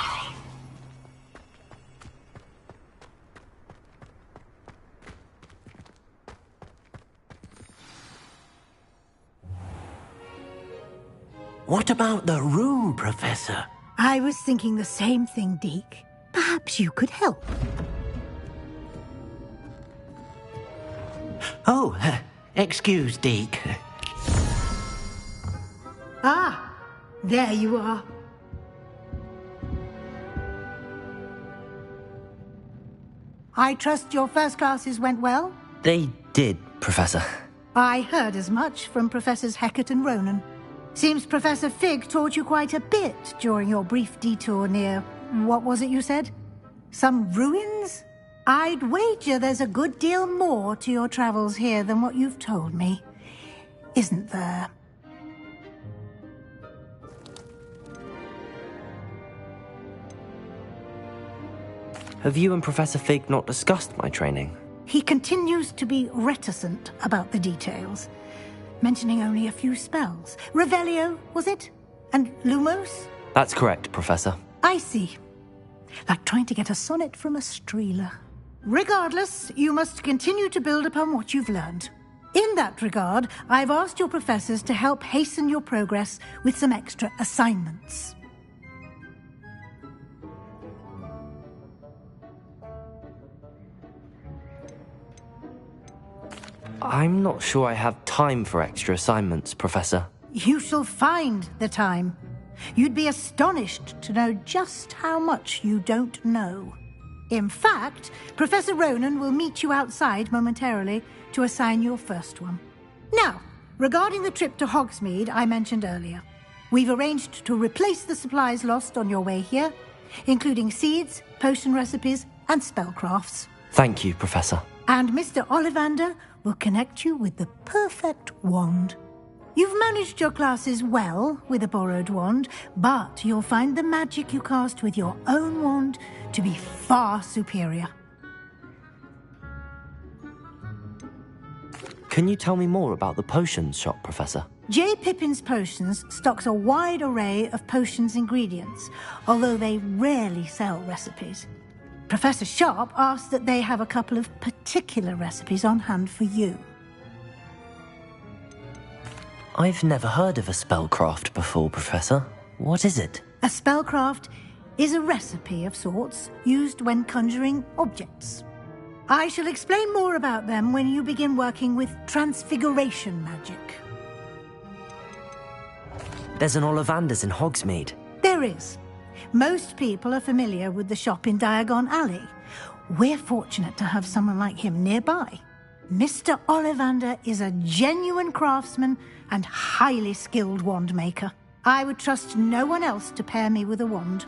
What about the room, Professor? I was thinking the same thing, Deke. Perhaps you could help. Oh, excuse, Deke. Ah, there you are. I trust your first classes went well? They did, Professor. I heard as much from Professors Hecat and Ronan. Seems Professor Fig taught you quite a bit during your brief detour near... what was it you said? Some ruins? I'd wager there's a good deal more to your travels here than what you've told me. Isn't there? Have you and Professor Fig not discussed my training? He continues to be reticent about the details, mentioning only a few spells. Revelio, was it? And Lumos? That's correct, Professor. I see. Like trying to get a sonnet from a streeler. Regardless, you must continue to build upon what you've learned. In that regard, I've asked your professors to help hasten your progress with some extra assignments. I'm not sure I have time for extra assignments, Professor. You shall find the time. You'd be astonished to know just how much you don't know. In fact, Professor Ronan will meet you outside momentarily to assign your first one. Now, regarding the trip to Hogsmeade I mentioned earlier, we've arranged to replace the supplies lost on your way here, including seeds, potion recipes, and spellcrafts. Thank you, Professor. And Mr. Ollivander will connect you with the perfect wand. You've managed your classes well with a borrowed wand, but you'll find the magic you cast with your own wand to be far superior. Can you tell me more about the potions shop, Professor? J. Pippin's Potions stocks a wide array of potions ingredients, although they rarely sell recipes. Professor Sharp asked that they have a couple of particular recipes on hand for you. I've never heard of a spellcraft before, Professor. What is it? A spellcraft is a recipe of sorts used when conjuring objects. I shall explain more about them when you begin working with transfiguration magic. There's an Ollivander's in Hogsmeade. There is. Most people are familiar with the shop in Diagon Alley. We're fortunate to have someone like him nearby. Mr. Ollivander is a genuine craftsman and highly skilled wand maker. I would trust no one else to pair me with a wand.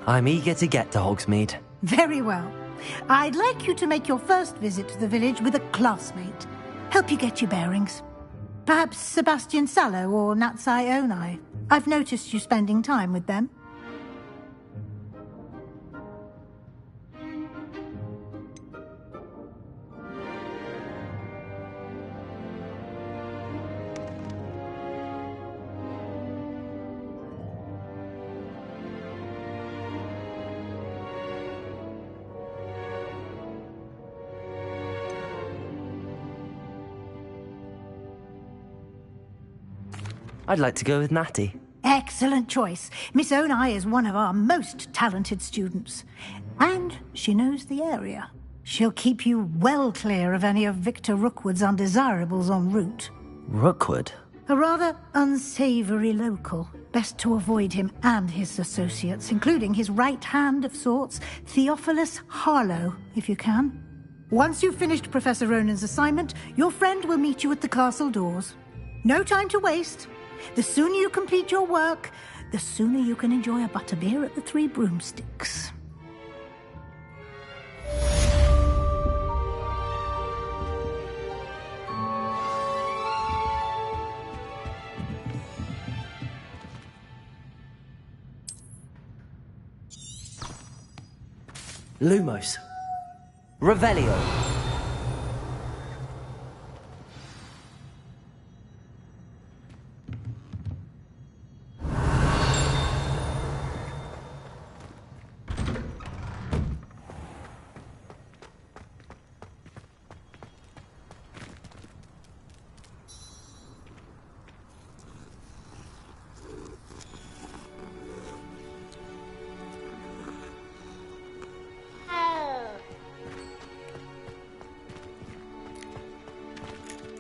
I'm eager to get to Hogsmeade. Very well. I'd like you to make your first visit to the village with a classmate. Help you get your bearings. Perhaps Sebastian Sallow or Natsai Onai. I've noticed you spending time with them. I'd like to go with Natty. Excellent choice. Miss Onai is one of our most talented students. And she knows the area. She'll keep you well clear of any of Victor Rookwood's undesirables en route. Rookwood? A rather unsavoury local. Best to avoid him and his associates, including his right hand of sorts, Theophilus Harlow, if you can. Once you've finished Professor Ronan's assignment, your friend will meet you at the castle doors. No time to waste. The sooner you complete your work, the sooner you can enjoy a butterbeer at the Three Broomsticks. Lumos. Revelio.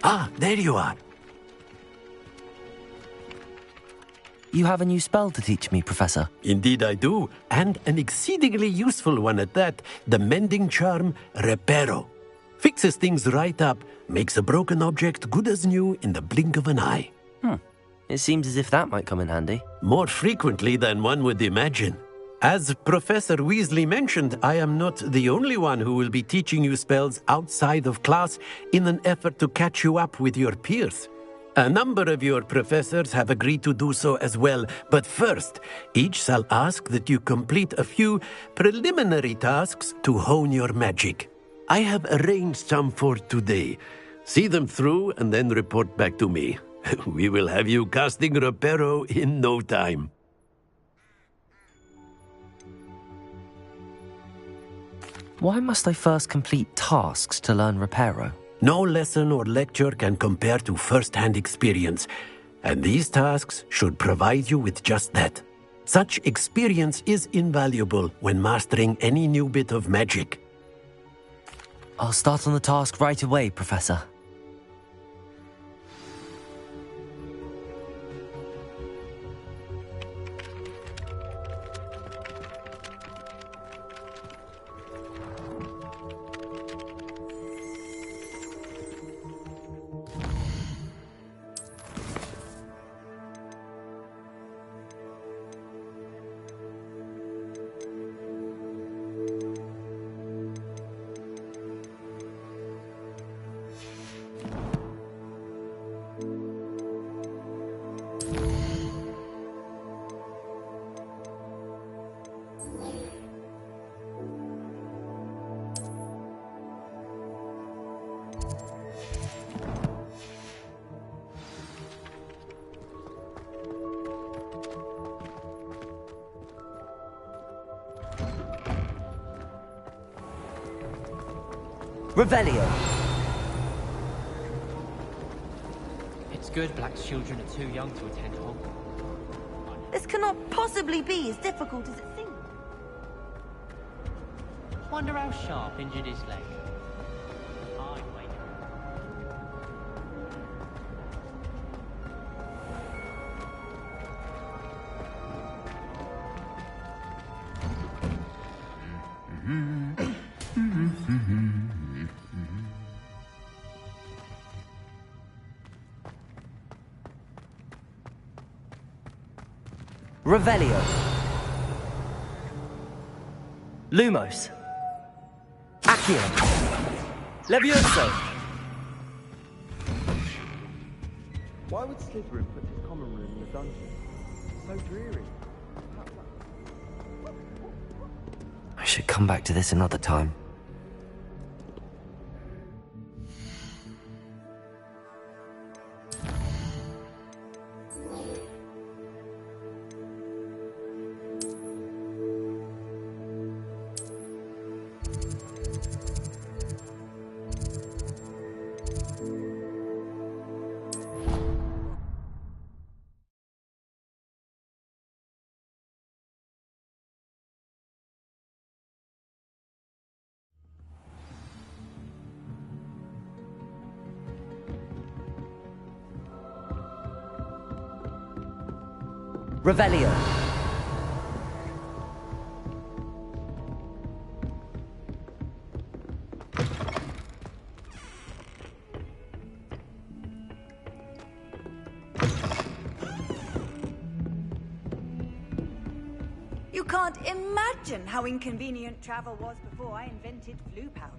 Ah, there you are. You have a new spell to teach me, Professor. Indeed I do, and an exceedingly useful one at that. The mending charm, Reparo. Fixes things right up, makes a broken object good as new in the blink of an eye. It seems as if that might come in handy. More frequently than one would imagine. As Professor Weasley mentioned, I am not the only one who will be teaching you spells outside of class in an effort to catch you up with your peers. A number of your professors have agreed to do so as well, but first, each shall ask that you complete a few preliminary tasks to hone your magic. I have arranged some for today. See them through and then report back to me. We will have you casting Reparo in no time. Why must I first complete tasks to learn Reparo? No lesson or lecture can compare to first-hand experience, and these tasks should provide you with just that. Such experience is invaluable when mastering any new bit of magic. I'll start on the task right away, Professor. Revelio. It's good black children are too young to attend Hogwarts. This cannot possibly be as difficult as it seems. Wonder how Sharp injured his leg. I'd wait. Revelio. Lumos. Accio. Levioso. Why would Slytherin put his common room in a dungeon? So dreary. I should come back to this another time. Revelio. You can't imagine how inconvenient travel was before I invented flu powder.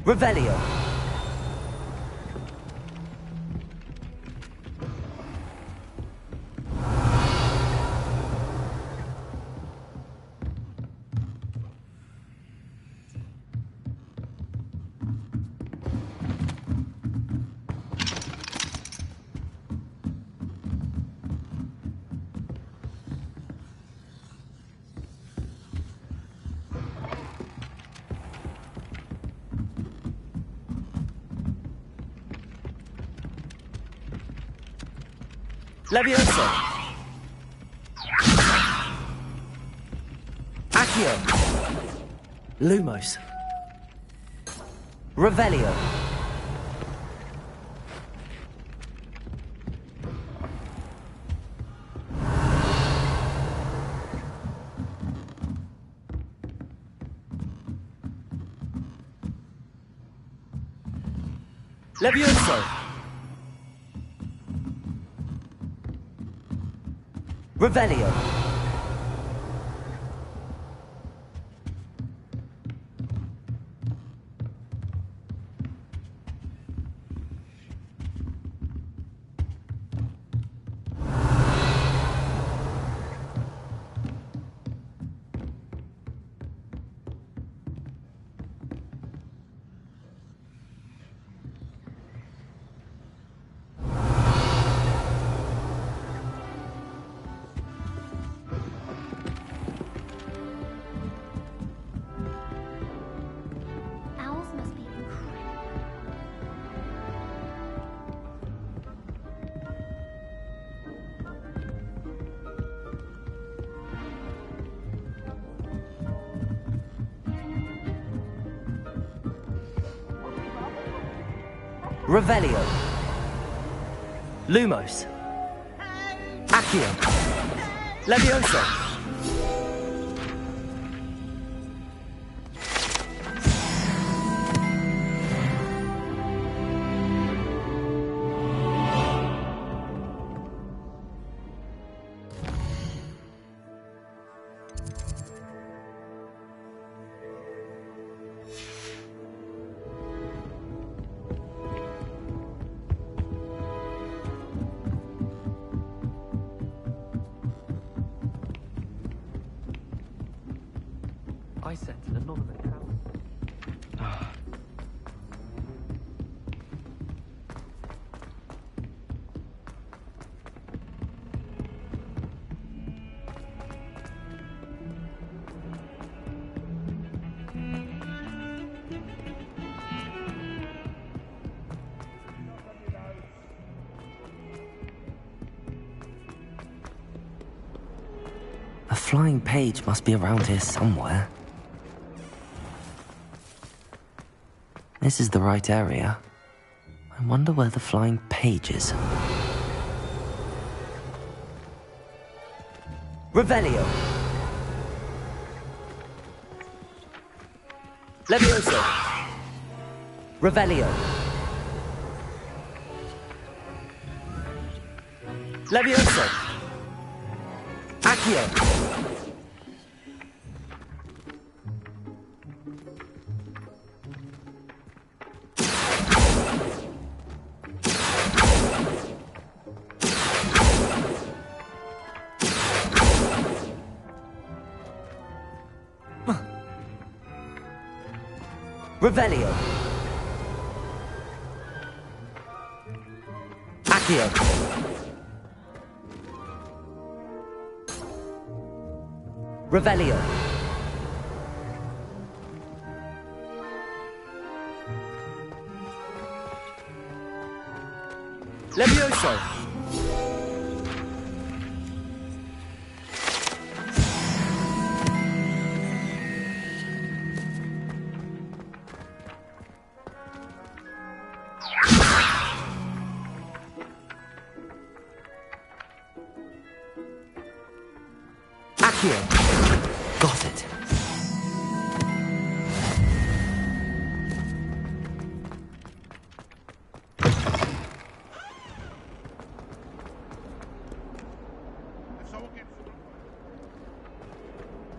Revelio. Levioso! Accio! Lumos! Revelio! Levioso! Revelio! Owls must be incredible. Revelio! Lumos! Accio! Levioso! I sent an anonymous house. A flying page must be around here somewhere. This is the right area. I wonder where the flying page is. Revelio! Levioso! Revelio! Levioso! Accio! Revelio! Accio! Revelio! Levioso! Accio! Got it.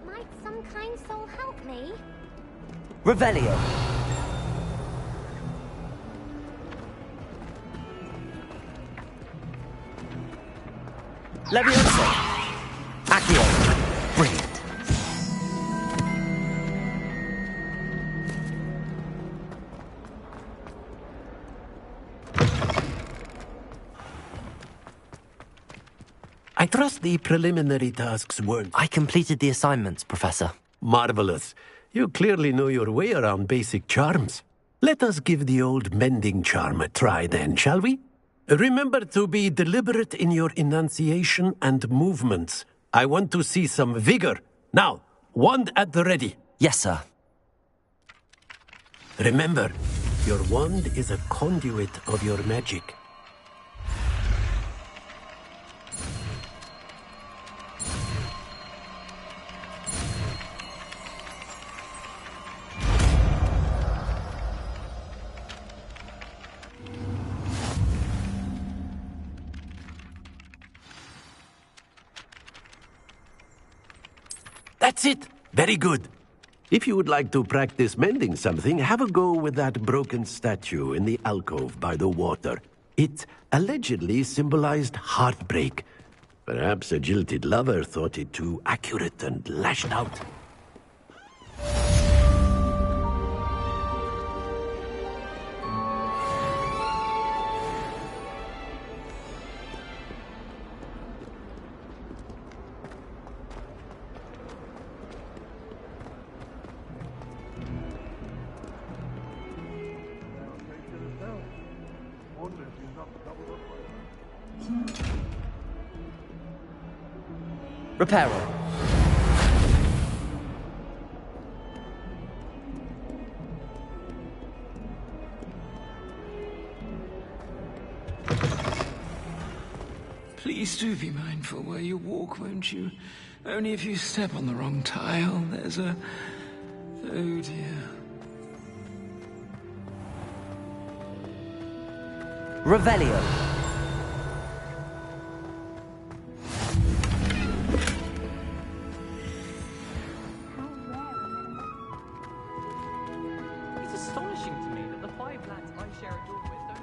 Might some kind soul help me? Revelio! Levioso! Accio! Brilliant. I trust the preliminary tasks weren't... I completed the assignments, Professor. Marvelous. You clearly know your way around basic charms. Let us give the old mending charm a try then, shall we? Remember to be deliberate in your enunciation and movements. I want to see some vigor. Now, wand at the ready. Yes, sir. Remember, your wand is a conduit of your magic. That's it! Very good. If you would like to practice mending something, have a go with that broken statue in the alcove by the water. It allegedly symbolized heartbreak. Perhaps a jilted lover thought it too accurate and lashed out. Reparo. Please do be mindful where you walk, won't you? Only if you step on the wrong tile, there's a... Oh dear. Revelio. It's astonishing to me that the 5 lads I share a dorm with don't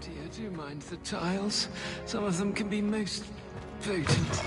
Dear, do mind the tiles. Some of them can be most potent.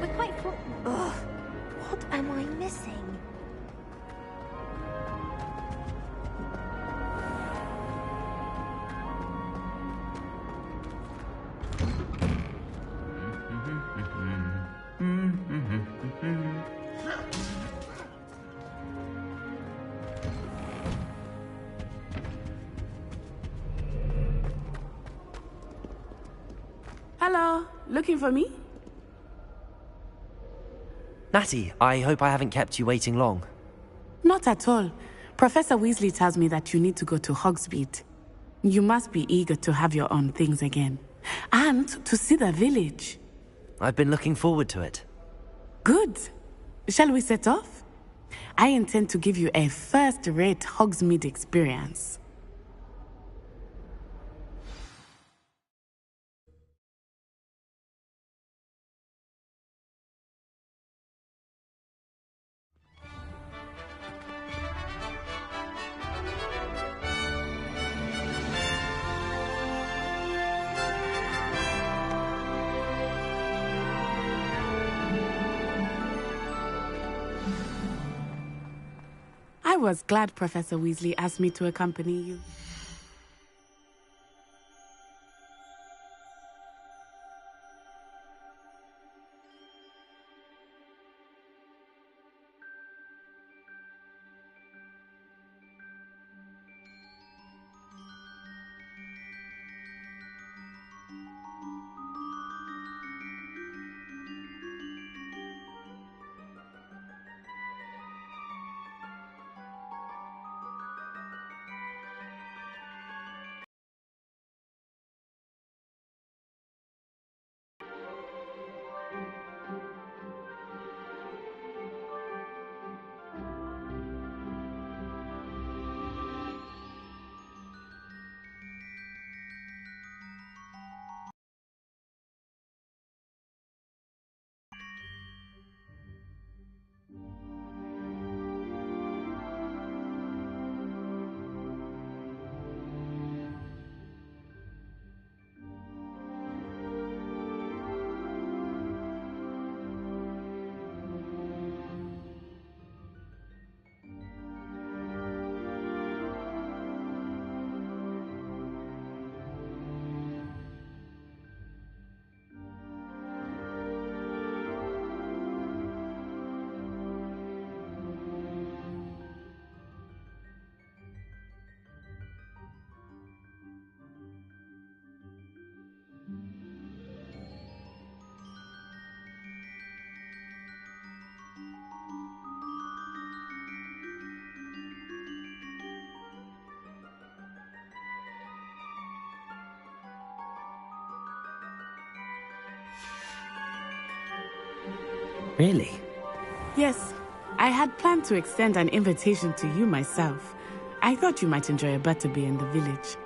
We're quite full. Ugh, what am I missing? Hello, looking for me? Natty, I hope I haven't kept you waiting long. Not at all. Professor Weasley tells me that you need to go to Hogsmeade. You must be eager to have your own things again. And to see the village. I've been looking forward to it. Good. Shall we set off? I intend to give you a first-rate Hogsmeade experience. I was glad Professor Weasley asked me to accompany you. Really? Yes, I had planned to extend an invitation to you myself. I thought you might enjoy a butterbeer in the village.